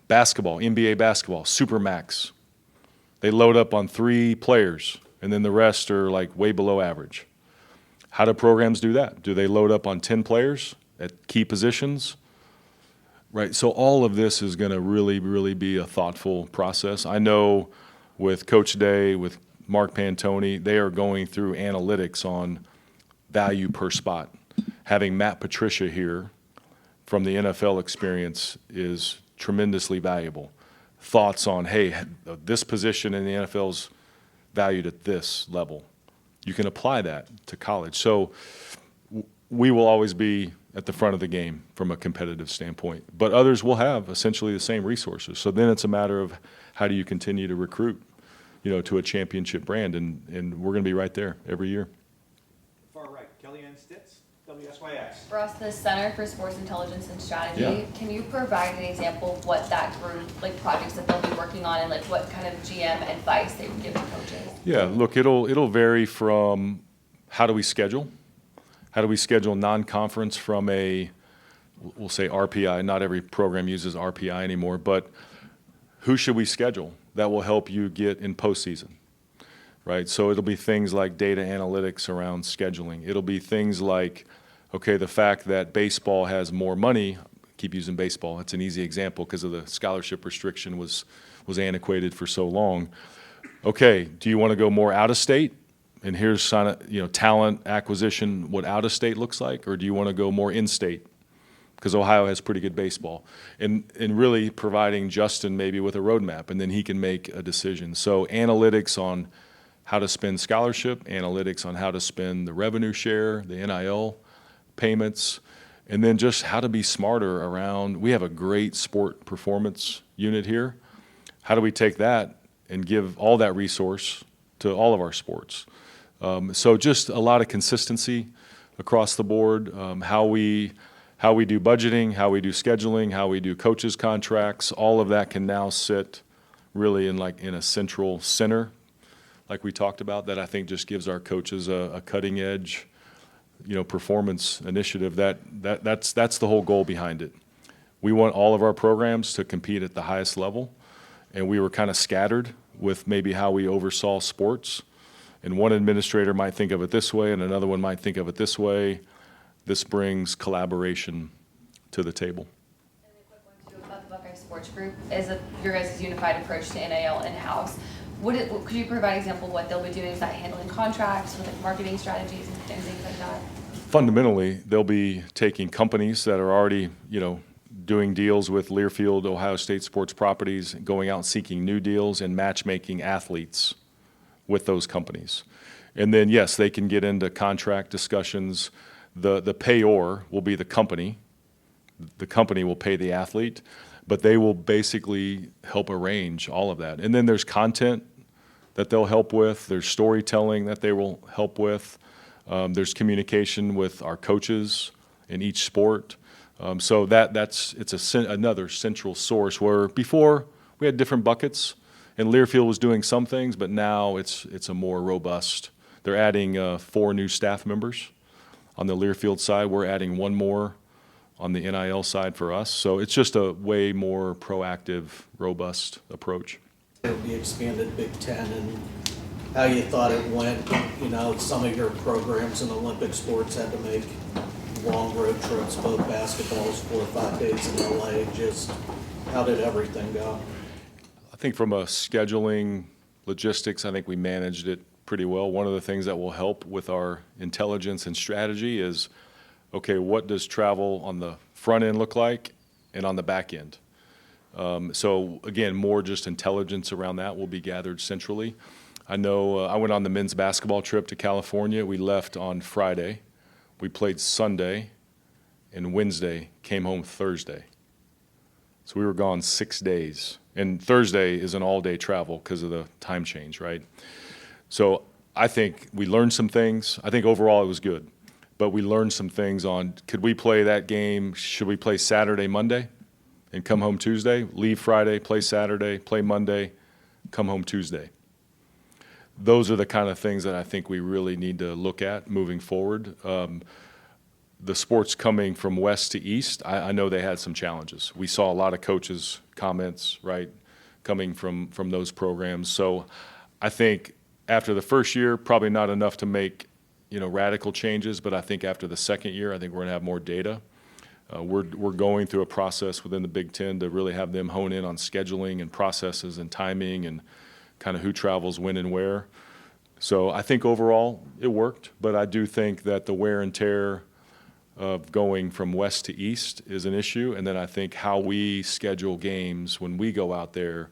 Basketball, NBA basketball, Supermax. They load up on 3 players, and then the rest are like way below average. How do programs do that? Do they load up on 10 players at key positions? Right, so all of this is going to really, really be a thoughtful process. I know with Coach Day, with Mark Pantoni, they are going through analytics on value per spot. Having Matt Patricia here from the NFL experience is tremendously valuable. Thoughts on, hey, this position in the NFL is valued at this level. You can apply that to college. So we will always be at the front of the game from a competitive standpoint, but others will have essentially the same resources. So then it's a matter of how do you continue to recruit, to a championship brand, and we're going to be right there every year. Far right, Kellyanne Stitz, WSYX. Ross, the Center for Sports Intelligence and Strategy, Yeah. can you provide an example of what that group, projects that they'll be working on, and what kind of GM advice they would give to coaches? Yeah, look, it'll vary from how do we schedule non-conference from we'll say RPI. Not every program uses RPI anymore, but who should we schedule that will help you get in postseason, right? So it'll be things like data analytics around scheduling. It'll be things like, okay, the fact that baseball has more money. Keep using baseball. It's an easy example because of the scholarship restriction was antiquated for so long. Okay, do you want to go more out of state? And here's talent acquisition, what out of state looks like, or do you want to go more in state? Because Ohio has pretty good baseball, and really providing Justin maybe with a roadmap, and then he can make a decision. So analytics on how to spend scholarship, analytics on how to spend the revenue share, the NIL payments, and then just how to be smarter around. We have a great sport performance unit here. How do we take that and give all that resource to all of our sports? So just a lot of consistency across the board. How we do budgeting, how we do scheduling, how we do coaches' contracts, all of that can now sit really in a central center, like we talked about, that I think just gives our coaches a cutting edge, performance initiative. That's the whole goal behind it. We want all of our programs to compete at the highest level, and we were kind of scattered with maybe how we oversaw sports. And one administrator might think of it this way, and another one might think of it this way. This brings collaboration to the table. And a quick one too about the Buckeye Sports Group is your guys' unified approach to NIL in-house. Could you provide an example of what they'll be doing? Is that handling contracts with marketing strategies and things like that? Fundamentally, they'll be taking companies that are already, doing deals with Learfield, Ohio State sports properties, going out and seeking new deals and matchmaking athletes with those companies. And then, yes, they can get into contract discussions. The payor will be the company. The company will pay the athlete, but they will basically help arrange all of that. And then there's content that they'll help with. There's storytelling that they will help with. There's communication with our coaches in each sport. So it's another central source where before we had different buckets, and Learfield was doing some things, but now it's a more robust. They're adding 4 new staff members on the Learfield side. We're adding 1 more on the NIL side for us. So it's just a way more proactive, robust approach. The expanded Big Ten and how you thought it went. Some of your programs in Olympic sports had to make long road trips, both basketballs, 4 or 5 days in LA. Just how did everything go? I think from a scheduling, logistics, I think we managed it pretty well. One of the things that will help with our intelligence and strategy is, okay, what does travel on the front end look like and on the back end? So again, more just intelligence around that will be gathered centrally. I know I went on the men's basketball trip to California. We left on Friday. We played Sunday and Wednesday, came home Thursday. So we were gone 6 days. And Thursday is an all-day travel because of the time change, right? So I think we learned some things. I think overall it was good. But we learned some things on, could we play that game? Should we play Saturday, Monday, and come home Tuesday? Leave Friday, play Saturday, play Monday, come home Tuesday. Those are the kind of things that I think we really need to look at moving forward. The sports coming from west to east, I know they had some challenges. We saw a lot of coaches' comments, right, coming from those programs. So I think after the first year, probably not enough to make, radical changes, but I think after the second year, I think we're going to have more data. We're going through a process within the Big Ten to really have them hone in on scheduling and processes and timing and kind of who travels when and where. So I think overall it worked, but I do think that the wear and tear of going from west to east is an issue. And then I think how we schedule games when we go out there,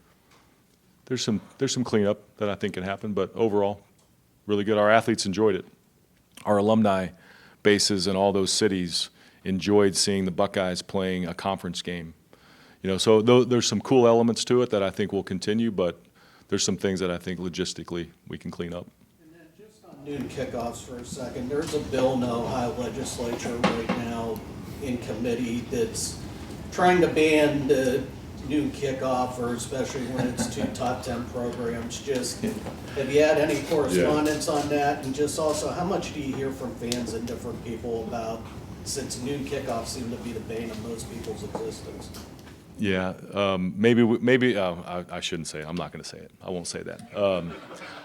there's some cleanup that I think can happen, but overall, really good. Our athletes enjoyed it. Our alumni bases in all those cities enjoyed seeing the Buckeyes playing a conference game. So there's some cool elements to it that I think will continue, but there's some things that I think logistically we can clean up. And then just on noon kickoffs for a second, there's a bill in the Ohio legislature right now in committee that's trying to ban the noon kickoff, or especially when it's two top 10 programs. Just, have you had any correspondence on that? And just also, how much do you hear from fans and different people about, since noon kickoffs seem to be the bane of most people's existence? Yeah, maybe I shouldn't say it. I'm not going to say it. I won't say that.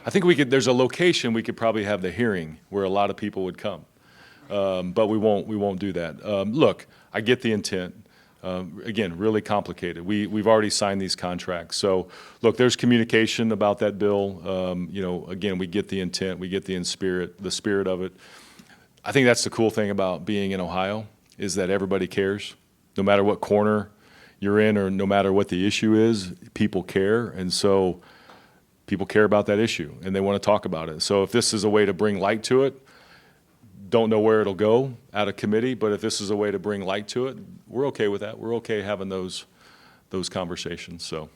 I think there's a location we could probably have the hearing where a lot of people would come. But we won't do that. Look, I get the intent. Again, really complicated. We've already signed these contracts. So look, there's communication about that bill. Again, we get the intent, we get the spirit of it. I think that's the cool thing about being in Ohio, is that everybody cares. No matter what corner you're in, or no matter what the issue is, people care. And so people care about that issue and they want to talk about it. So if this is a way to bring light to it, don't know where it'll go out of committee, but if this is a way to bring light to it, we're okay with that. We're okay having those conversations. So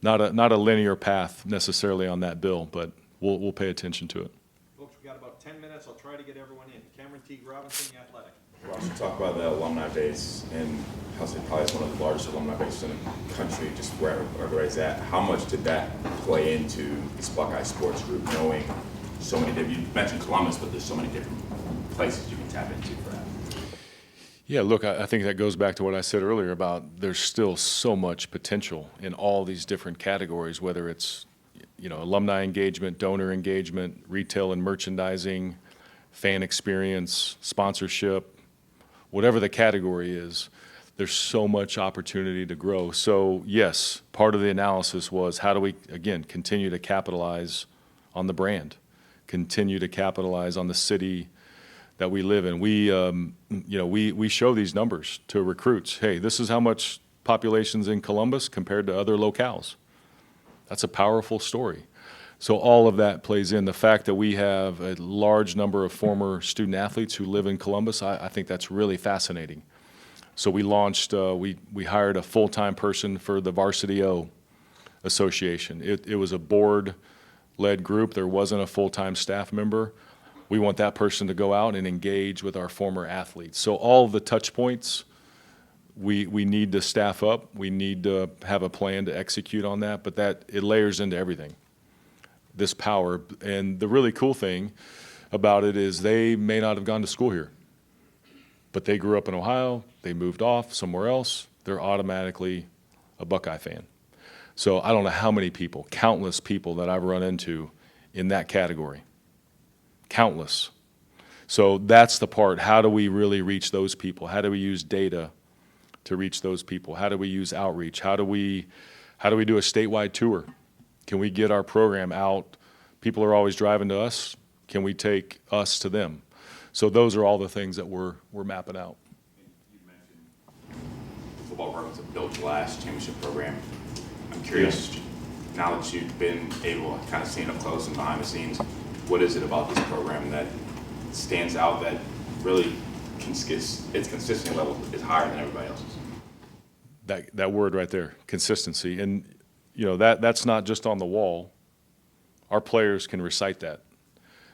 not a linear path necessarily on that bill, but we'll pay attention to it. Folks, we got about 10 minutes. I'll try to get everyone in. Cameron T. Robinson, The Athletic. Ross, you talk about the alumni base, and I'll say probably it's one of the largest alumni bases in the country, just where everybody's at. How much did that play into this Buckeye Sports Group, knowing so many different, you mentioned Columbus, but there's so many different places you can tap into for that? Yeah, look, I think that goes back to what I said earlier about there's still so much potential in all these different categories, whether it's alumni engagement, donor engagement, retail and merchandising, fan experience, sponsorship, whatever the category is, there's so much opportunity to grow. So yes, part of the analysis was how do we, again, continue to capitalize on the brand, continue to capitalize on the city that we live in. We show these numbers to recruits. Hey, this is how much population's in Columbus compared to other locales. That's a powerful story. So all of that plays in. The fact that we have a large number of former student athletes who live in Columbus, I think that's really fascinating. So we launched, we hired a full-time person for the Varsity O Association. It was a board-led group. There wasn't a full-time staff member. We want that person to go out and engage with our former athletes. So all of the touch points, we need to staff up. We need to have a plan to execute on that, but it layers into everything. This power. And the really cool thing about it is they may not have gone to school here, but they grew up in Ohio, they moved off somewhere else, they're automatically a Buckeye fan. So I don't know how many people, countless people that I've run into in that category. Countless. So that's the part. How do we really reach those people? How do we use data to reach those people? How do we use outreach? How do we do a statewide tour? Can we get our program out? People are always driving to us. Can we take us to them? So those are all the things that we're mapping out. You mentioned football programs have built your last championship program. I'm curious, now that you've been able to kind of see it up close and behind the scenes, what is it about this program that stands out that really its consistency level is higher than everybody else's? that word right there, consistency. And, that's not just on the wall. Our players can recite that.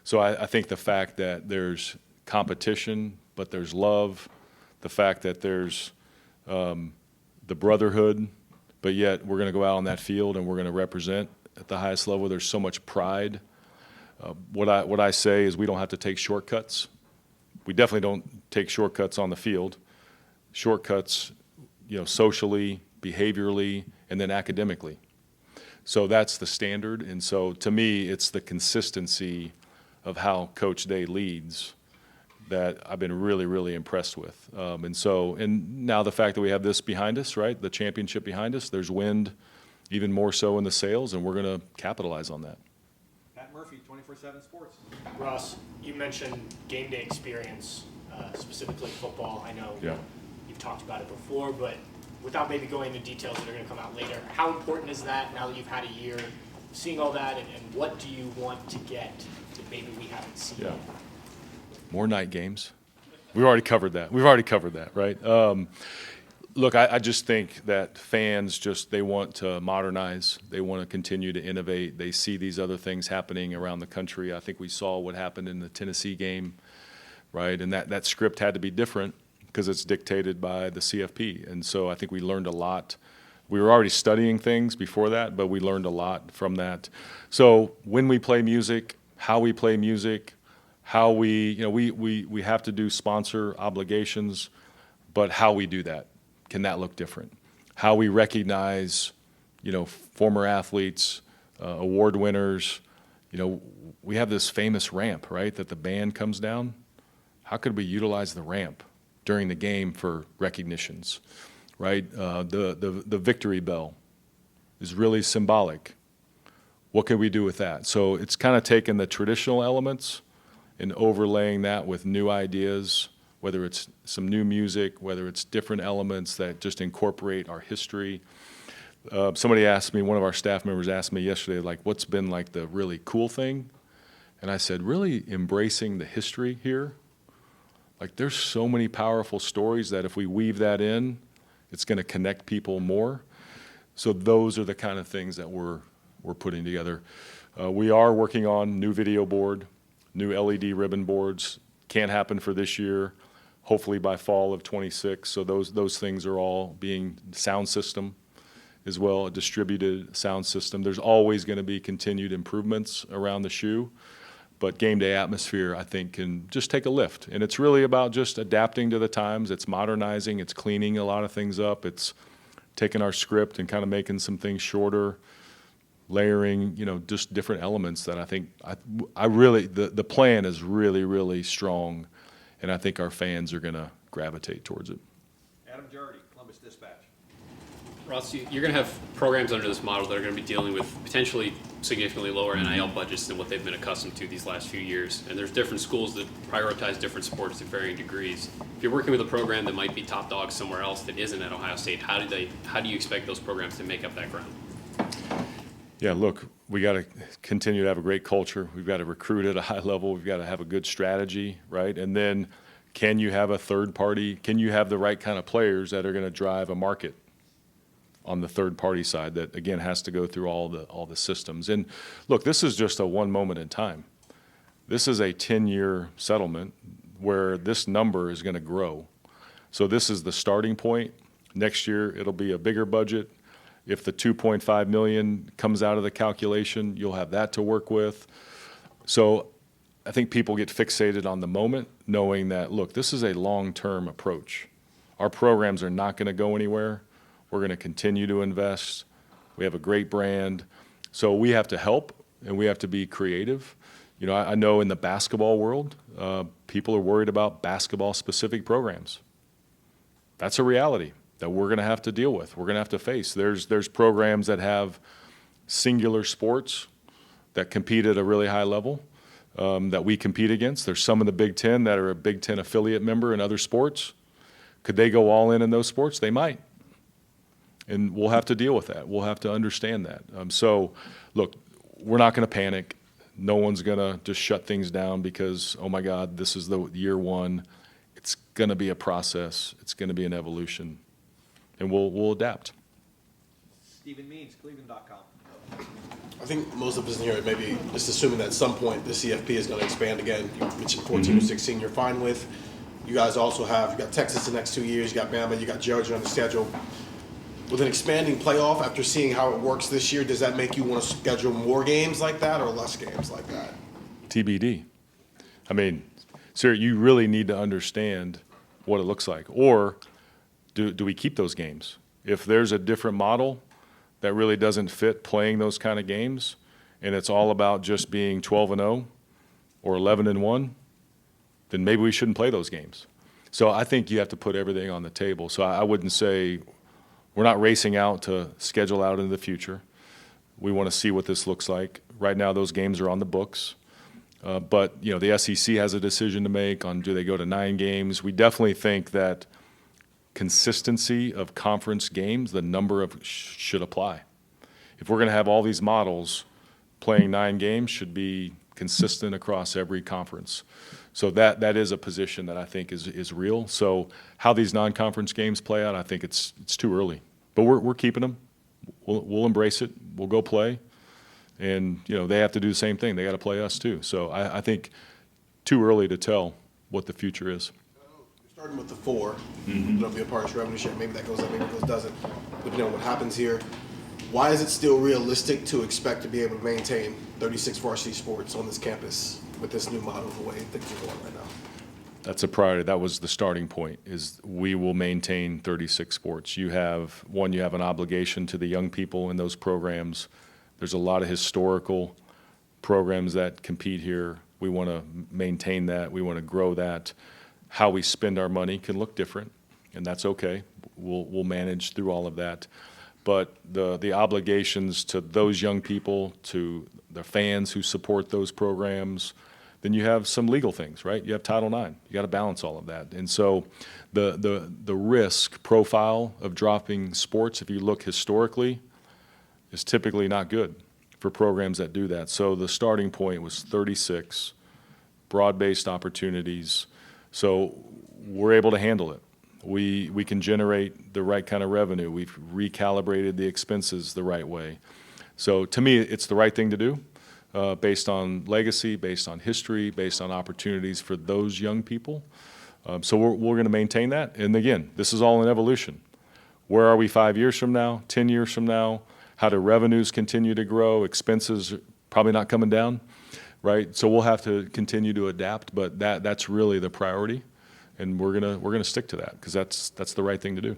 So I think the fact that there's competition, but there's love, the fact that there's the brotherhood, but yet we're going to go out on that field and we're going to represent at the highest level. There's so much pride. What I say is we don't have to take shortcuts. We definitely don't take shortcuts on the field. Shortcuts, socially, behaviorally, and then academically. So that's the standard. And so to me, it's the consistency of how Coach Day leads that I've been really, really impressed with. And now the fact that we have this behind us, right, the championship behind us, there's wind even more so in the sails, and we're going to capitalize on that. Pat Murphy, 24/7 Sports. Ross, you mentioned game day experience, specifically football. I know you've talked about it before, but without maybe going into details that are going to come out later, how important is that now that you've had a year seeing all that, and what do you want to get that maybe we haven't seen? Yeah. More night games. We've already covered that. Right? Look, I just think that fans they want to modernize. They want to continue to innovate. They see these other things happening around the country. I think we saw what happened in the Tennessee game, right? And that script had to be different because it's dictated by the CFP. And so I think we learned a lot. We were already studying things before that, but we learned a lot from that. So when we play music, how we play music, how we have to do sponsor obligations, but how we do that, can that look different? How we recognize, former athletes, award winners, we have this famous ramp, right, that the band comes down. How could we utilize the ramp during the game for recognitions, right? The victory bell is really symbolic. What can we do with that? So it's kind of taken the traditional elements and overlaying that with new ideas, whether it's some new music, whether it's different elements that just incorporate our history. Somebody asked me, one of our staff members asked me yesterday, what's been the really cool thing? And I said, really embracing the history here. There's so many powerful stories that if we weave that in, it's going to connect people more. So those are the kind of things that we're putting together. We are working on new video board, new LED ribbon boards. Can't happen for this year, hopefully by fall of '26. So those things are all being sound system as well, a distributed sound system. There's always going to be continued improvements around the shoe. But game day atmosphere, I think, can just take a lift. And it's really about just adapting to the times. It's modernizing. It's cleaning a lot of things up. It's taking our script and kind of making some things shorter, layering, just different elements that I think I really, the plan is really, really strong. And I think our fans are going to gravitate towards it. Adam Jardy, Columbus Dispatch. Ross, you're going to have programs under this model that are going to be dealing with potentially significantly lower NIL budgets than what they've been accustomed to these last few years. And there's different schools that prioritize different sports to varying degrees. If you're working with a program that might be top dog somewhere else that isn't at Ohio State, how do you expect those programs to make up that ground? Yeah, look, we got to continue to have a great culture. We've got to recruit at a high level. We've got to have a good strategy, right? And then can you have a third party? Can you have the right kind of players that are going to drive a market on the third party side that, again, has to go through all the systems? And look, this is just a one moment in time. This is a 10-year settlement where this number is going to grow. So this is the starting point. Next year, it'll be a bigger budget. If the $2.5 million comes out of the calculation, you'll have that to work with. So I think people get fixated on the moment, knowing that, look, this is a long-term approach. Our programs are not going to go anywhere. We're going to continue to invest. We have a great brand. So we have to help, and we have to be creative. I know in the basketball world, people are worried about basketball-specific programs. That's a reality that we're going to have to deal with. We're going to have to face. There's programs that have singular sports that compete at a really high level that we compete against. There's some in the Big Ten that are a Big Ten affiliate member in other sports. Could they go all in those sports? They might. And we'll have to deal with that. We'll have to understand that. So, look, we're not going to panic. No one's going to just shut things down because, oh, my God, this is the year one. It's going to be a process. It's going to be an evolution. and we'll adapt. Stephen Means, Cleveland.com. I think most of us in here are maybe just assuming that at some point the CFP is going to expand again. You mentioned 14 or 16 you're fine with. You guys also you got Texas the next 2 years, you got Bama, you got Georgia on the schedule. With an expanding playoff, after seeing how it works this year, does that make you want to schedule more games like that or less games like that? TBD. I mean, sir, you really need to understand what it looks like. Or do we keep those games? If there's a different model that really doesn't fit playing those kind of games, and it's all about just being 12-0 or 11-1, then maybe we shouldn't play those games. So I think you have to put everything on the table. So I wouldn't say we're not racing out to schedule out into the future. We want to see what this looks like. Right now, those games are on the books. But, you know, the SEC has a decision to make on do they go to 9 games. We definitely think that consistency of conference games, the number of should apply. If we're going to have all these models, playing 9 games should be consistent across every conference. So that is a position that I think is real. So how these non-conference games play out, I think it's too early. But we're keeping them. We'll embrace it. We'll go play. And, you know, they have to do the same thing. They got to play us too. So I think too early to tell what the future is. Starting with the 4, it'll be a part of this revenue share. Maybe that goes up, maybe it doesn't. Depending on what happens here. Why is it still realistic to expect to be able to maintain 36 varsity sports on this campus with this new model, the way things are going right now? That's a priority. That was the starting point, is we will maintain 36 sports. You have an obligation to the young people in those programs. There's a lot of historical programs that compete here. We want to maintain that. We want to grow that. How we spend our money can look different, and that's okay. We'll manage through all of that. But the obligations to those young people, to the fans who support those programs, then you have some legal things, right? You have Title IX. You got to balance all of that. And so the risk profile of dropping sports, if you look historically, is typically not good for programs that do that. So the starting point was 36, broad-based opportunities. So we're able to handle it. We can generate the right kind of revenue. We've recalibrated the expenses the right way. So to me, it's the right thing to do, based on legacy, based on history, based on opportunities for those young people. So we're going to maintain that. And again, this is all an evolution. Where are we 5 years from now, 10 years from now? How do revenues continue to grow? Expenses probably not coming down, right? So we'll have to continue to adapt, but that's really the priority. And we're gonna stick to that because that's the right thing to do.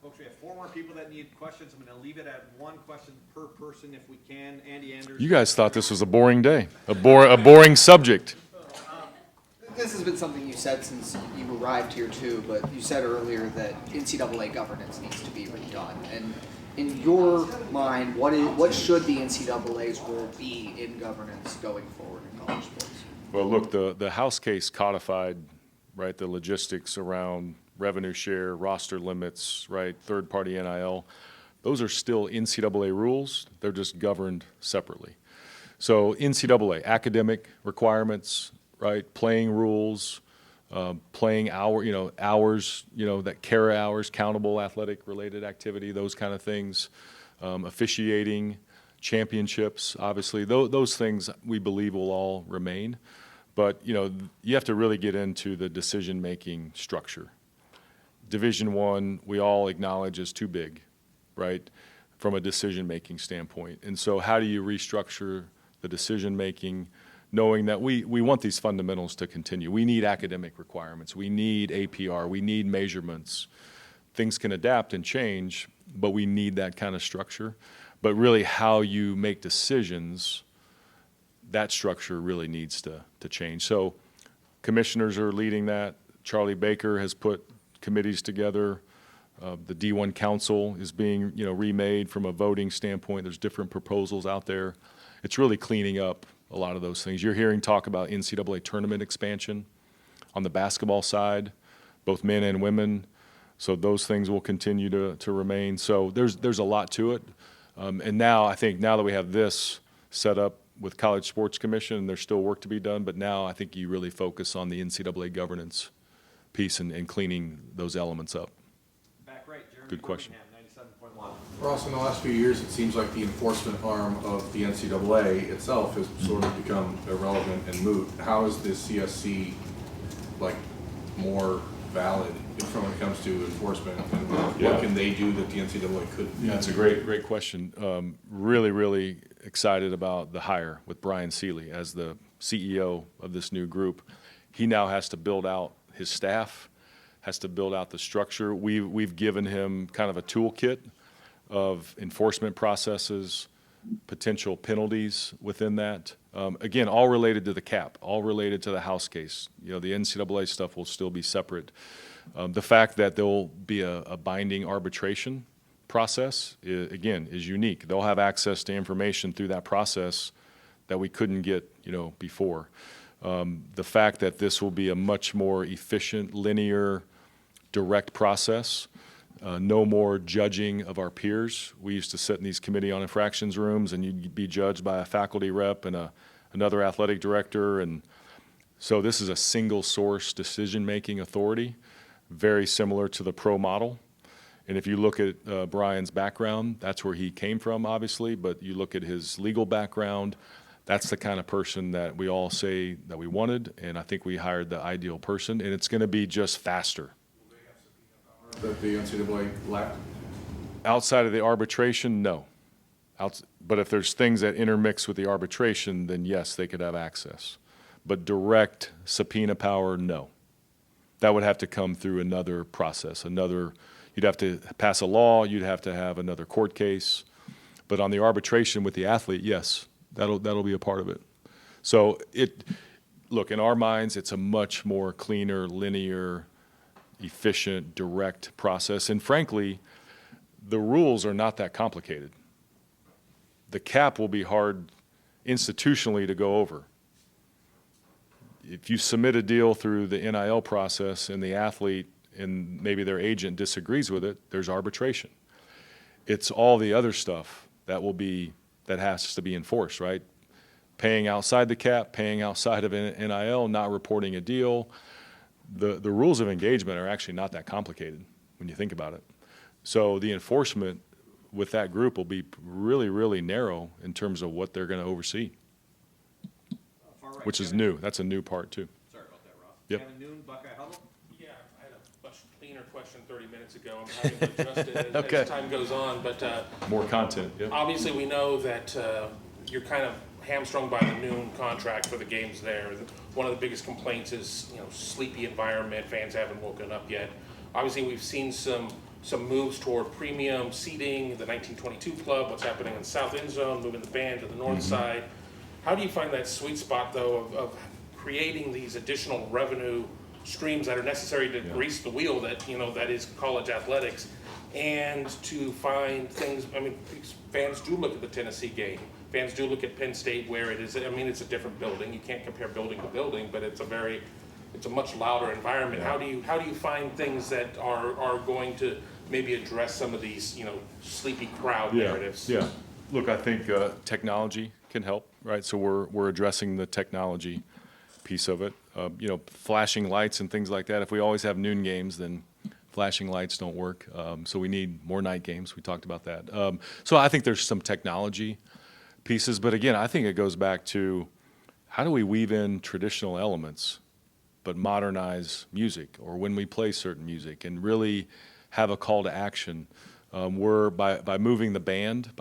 Folks, we have 4 more people that need questions. I'm going to leave it at 1 question per person if we can. Andy Anders. You guys thought this was a boring day, a boring subject. This has been something you said since you arrived here too, but you said earlier that NCAA governance needs to be redone. And in your mind, what should the NCAA's role be in governance going forward in college sports? Well, look, the House case codified, right, the logistics around revenue share, roster limits, right, third-party NIL. Those are still NCAA rules. They're just governed separately. So NCAA, academic requirements, right, playing rules, playing hours, that CARA hours, countable athletic-related activity, those kind of things, officiating, championships, obviously. Those things we believe will all remain. But, you have to really get into the decision-making structure. Division I, we all acknowledge is too big, right, from a decision-making standpoint. And so how do you restructure the decision-making, knowing that we want these fundamentals to continue? We need academic requirements. We need APR. We need measurements. Things can adapt and change, but we need that kind of structure. But really how you make decisions, that structure really needs to change. So commissioners are leading that. Charlie Baker has put committees together. The D1 Council is being remade from a voting standpoint. There's different proposals out there. It's really cleaning up a lot of those things. You're hearing talk about NCAA tournament expansion on the basketball side, both men and women. So those things will continue to remain. So there's a lot to it. And now I think now that we have this set up with College Sports Commission, and there's still work to be done, but now I think you really focus on the NCAA governance piece and cleaning those elements up. Back right, Jeremy Good question. Ross, in the last few years, it seems like the enforcement arm of the NCAA itself has sort of become irrelevant and moot. How is the CSC like more valid when it comes to enforcement, and what can they do that the NCAA couldn't? Yeah, it's a great question. Really excited about the hire with Brian Seeley as the CEO of this new group. He now has to build out his staff, has to build out the structure. We've given him kind of a toolkit of enforcement processes, potential penalties within that. Again, all related to the cap, all related to the House case. You know, the NCAA stuff will still be separate. The fact that there'll be a binding arbitration process, again, is unique. They'll have access to information through that process that we couldn't get, before. The fact that this will be a much more efficient, linear, direct process. No more judging of our peers. We used to sit in these committee on infractions rooms, and you'd be judged by a faculty rep and another athletic director. And so this is a single source decision-making authority, very similar to the pro model. And if you look at Brian's background, that's where he came from, obviously, but you look at his legal background, that's the kind of person that we all say that we wanted, and I think we hired the ideal person, and it's going to be just faster. That the NCAA lacked? Outside of the arbitration, no. But if there's things that intermix with the arbitration, then yes, they could have access. But direct subpoena power, no. That would have to come through another process. You'd have to pass a law, you'd have to have another court case. But on the arbitration with the athlete, yes, that'll be a part of it. So look, in our minds, it's a much more cleaner, linear, efficient, direct process. And frankly, the rules are not that complicated. The cap will be hard institutionally to go over. If you submit a deal through the NIL process and the athlete and maybe their agent disagrees with it, there's arbitration. It's all the other stuff that has to be enforced, right? Paying outside the cap, paying outside of NIL, not reporting a deal. The rules of engagement are actually not that complicated when you think about it. So the enforcement with that group will be really narrow in terms of what they're going to oversee, which is new. That's a new part too. Sorry about that, Ross. Yep. Kevin Noon, Buckeye Huddle. Yeah, I had a much cleaner question 30 minutes ago. I'm having to adjust it Okay. as time goes on, but More content. Yep. obviously we know that you're kind of hamstrung by the noon contract for the games there. One of the biggest complaints is, sleepy environment, fans haven't woken up yet. Obviously, we've seen some moves toward premium seating, the 1922 club, what's happening in the south end zone, moving the band to the north side. How do you find that sweet spot, though, of creating these additional revenue streams that are necessary to grease the wheel that is college athletics, and to find things? I mean, fans do look at the Tennessee game. Fans do look at Penn State, where it is. I mean, it's a different building. You can't compare building to building, but it's a much louder environment. Yeah. How do you find things that are going to maybe address some of these sleepy crowd narratives? Yeah. Look, I think technology can help, right? So we're addressing the technology piece of it. Flashing lights and things like that. If we always have noon games, then flashing lights don't work. So we need more night games. We talked about that. So I think there's some technology pieces, but again, I think it goes back to how do we weave in traditional elements but modernize music, or when we play certain music, and really have a call to action. We're by moving the band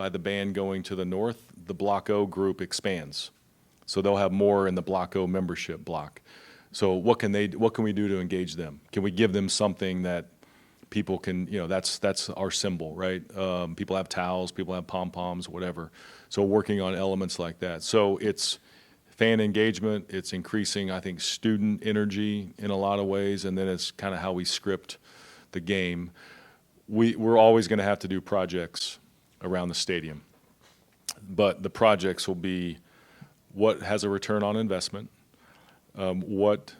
going to the north, the Block O group expands. So they'll have more in the Block O membership block. So what can we do to engage them? Can we give them something that people can, that's our symbol, right? People have towels, people have pom-poms, whatever. So working on elements like that. So it's fan engagement, it's increasing, I think, student energy in a lot of ways, and then it's kind of how we script the game. We're always going to have to do projects around the stadium, but the projects will be what has a return on investment, what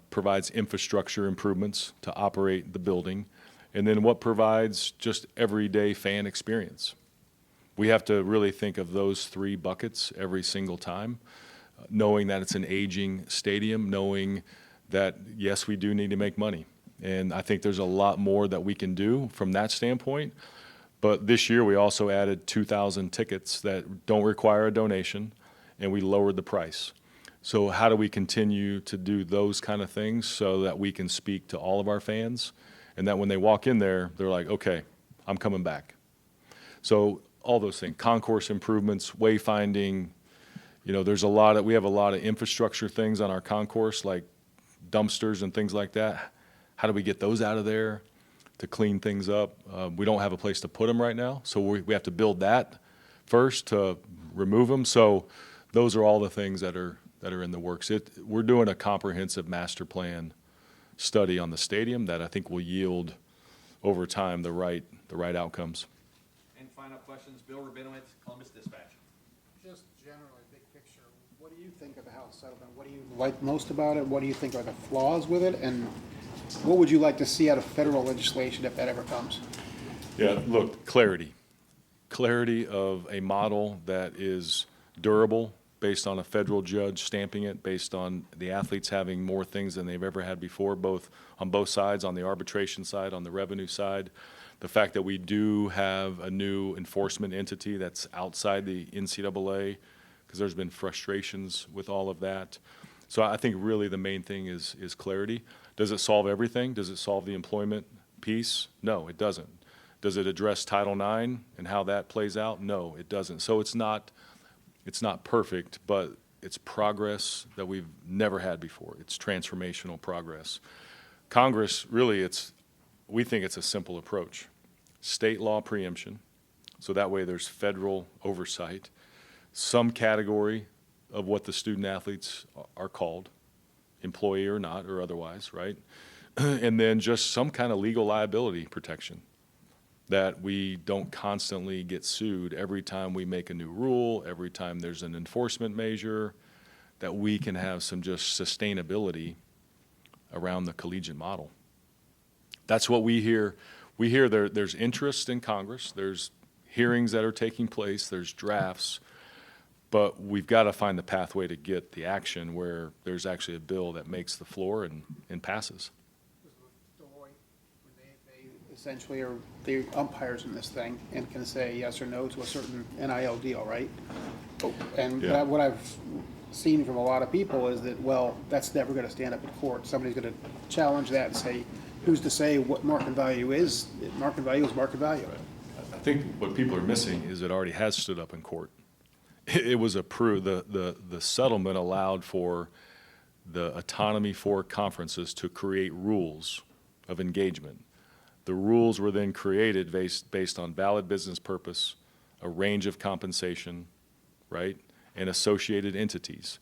provides infrastructure improvements to operate the building, and then what provides just everyday fan experience. We have to really think of those three buckets every single time, knowing that it's an aging stadium, knowing that, yes, we do need to make money. And I think there's a lot more that we can do from that standpoint. But this year, we also added 2,000 tickets that don't require a donation, and we lowered the price. So how do we continue to do those kind of things so that we can speak to all of our fans, and that when they walk in there, they're like, okay, I'm coming back. So all those things, concourse improvements, wayfinding, we have a lot of infrastructure things on our concourse, like dumpsters and things like that. How do we get those out of there to clean things up? We don't have a place to put them right now, so we have to build that first to remove them. So those are all the things that are in the works. We're doing a comprehensive master plan study on the stadium that I think will yield over time the right outcomes. And final questions, Bill Rabinowitz, Columbus Dispatch. Just generally, big picture, what do you think of the House settlement? What do you like most about it? What do you think are the flaws with it? And what would you like to see out of federal legislation if that ever comes? Yeah, look, clarity of a model that is durable, based on a federal judge stamping it, based on the athletes having more things than they've ever had before, on both sides, on the arbitration side, on the revenue side. The fact that we do have a new enforcement entity that's outside the NCAA, because there's been frustrations with all of that. So I think really the main thing is clarity. Does it solve everything? Does it solve the employment piece? No, it doesn't. Does it address Title IX and how that plays out? No, it doesn't. So it's not perfect, but it's progress that we've never had before. It's transformational progress. Congress, really, we think it's a simple approach. State law preemption, so that way there's federal oversight, some category of what the student athletes are called, employee or not, or otherwise, right? And then just some kind of legal liability protection, that we don't constantly get sued every time we make a new rule, every time there's an enforcement measure, that we can have some just sustainability around the collegiate model. That's what we hear. We hear there's interest in Congress, there's hearings that are taking place, there's drafts, but we've got to find the pathway to get the action where there's actually a bill that makes the floor and passes. Essentially are the umpires in this thing and can say yes or no to a certain NIL deal, right? And Yeah. what I've seen from a lot of people is that, well, that's never going to stand up in court. Somebody's going to challenge that and say, who's to say what market value is? Market value is market value. I think what people are missing is it already has stood up in court. It was approved, the settlement allowed for the autonomy for conferences to create rules of engagement. The rules were then created based on valid business purpose, a range of compensation, right, and associated entities.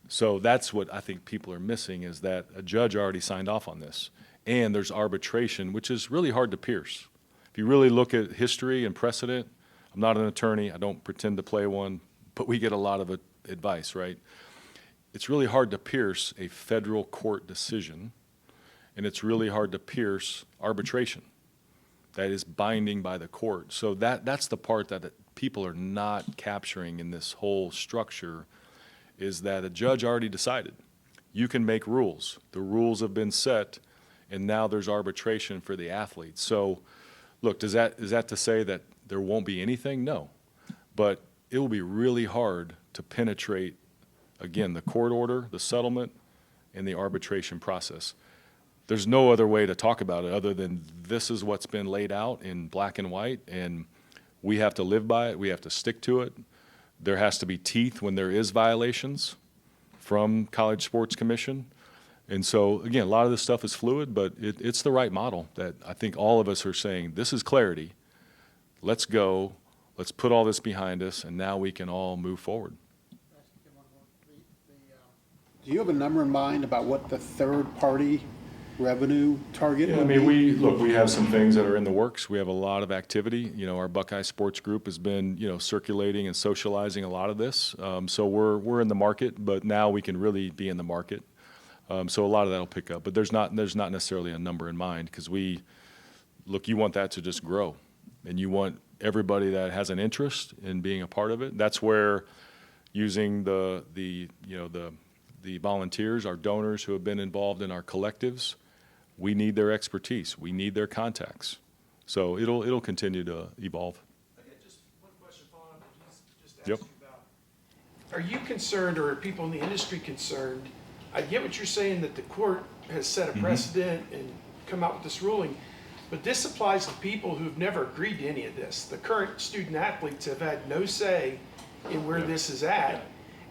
So that's what I think people are missing, is that a judge already signed off on this. And there's arbitration, which is really hard to pierce. If you really look at history and precedent, I'm not an attorney, I don't pretend to play one, but we get a lot of advice, right? It's really hard to pierce a federal court decision, and it's really hard to pierce arbitration that is binding by the court. So that's the part that people are not capturing in this whole structure, is that a judge already decided. You can make rules. The rules have been set, and now there's arbitration for the athletes. So, look, is that to say that there won't be anything? No. But it will be really hard to penetrate, again, the court order, the settlement, and the arbitration process. There's no other way to talk about it other than this is what's been laid out in black and white, and we have to live by it. We have to stick to it. There has to be teeth when there is violations from College Sports Commission. And so, again, a lot of this stuff is fluid, but it's the right model that I think all of us are saying, this is clarity. Let's go. Let's put all this behind us, and now we can all move forward. Do you have a number in mind about what the third-party revenue target Yeah, I would mean, be? we have some things that are in the works. We have a lot of activity. Our Buckeye Sports Group has been, circulating and socializing a lot of this. So we're in the market, but now we can really be in the market. So a lot of that will pick up, but there's not necessarily a number in mind, because you want that to just grow, and you want everybody that has an interest in being a part of it. That's where using the volunteers, our donors who have been involved in our collectives, we need their expertise. We need their contacts. So it'll continue to evolve. Just one question following up what you just asked Yep. you about. Are you concerned, or are people in the industry concerned? I get what you're saying, that the court has set a precedent and come out with this ruling, but this applies to people who've never agreed to any of this. The current student athletes have had no say in where this is at.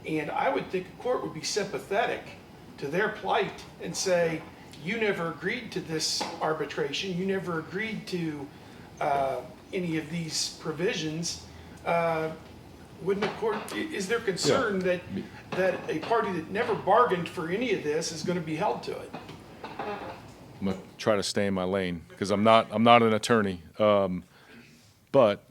And I would think a court would be sympathetic to their plight and say, you never agreed to this arbitration, you never agreed to any of these provisions. Wouldn't the court, is there concern that a party that never bargained for any of this is going to be held to it? I'm gonna try to stay in my lane because I'm not an attorney, but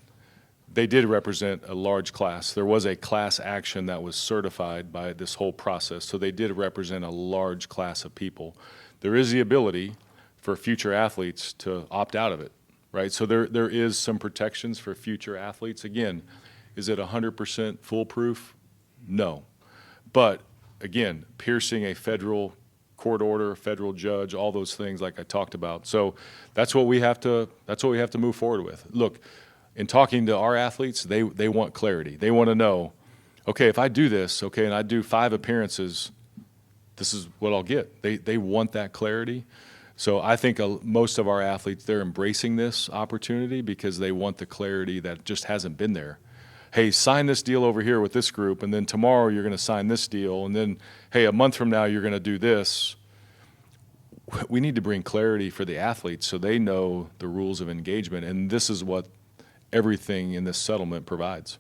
they did represent a large class. There was a class action that was certified by this whole process, so they did represent a large class of people. There is the ability for future athletes to opt out of it, right? So there is some protections for future athletes. Again, is it 100% foolproof? No. But again, piercing a federal court order, federal judge, all those things like I talked about. So that's what we have to move forward with. Look, in talking to our athletes, they want clarity. They want to know, okay, if I do this, okay, and I do 5 appearances, this is what I'll get. They want that clarity. So I think most of our athletes, they're embracing this opportunity because they want the clarity that just hasn't been there. Hey, sign this deal over here with this group, and then tomorrow you're going to sign this deal, and then, hey, a month from now you're going to do this. We need to bring clarity for the athletes so they know the rules of engagement, and this is what everything in this settlement provides.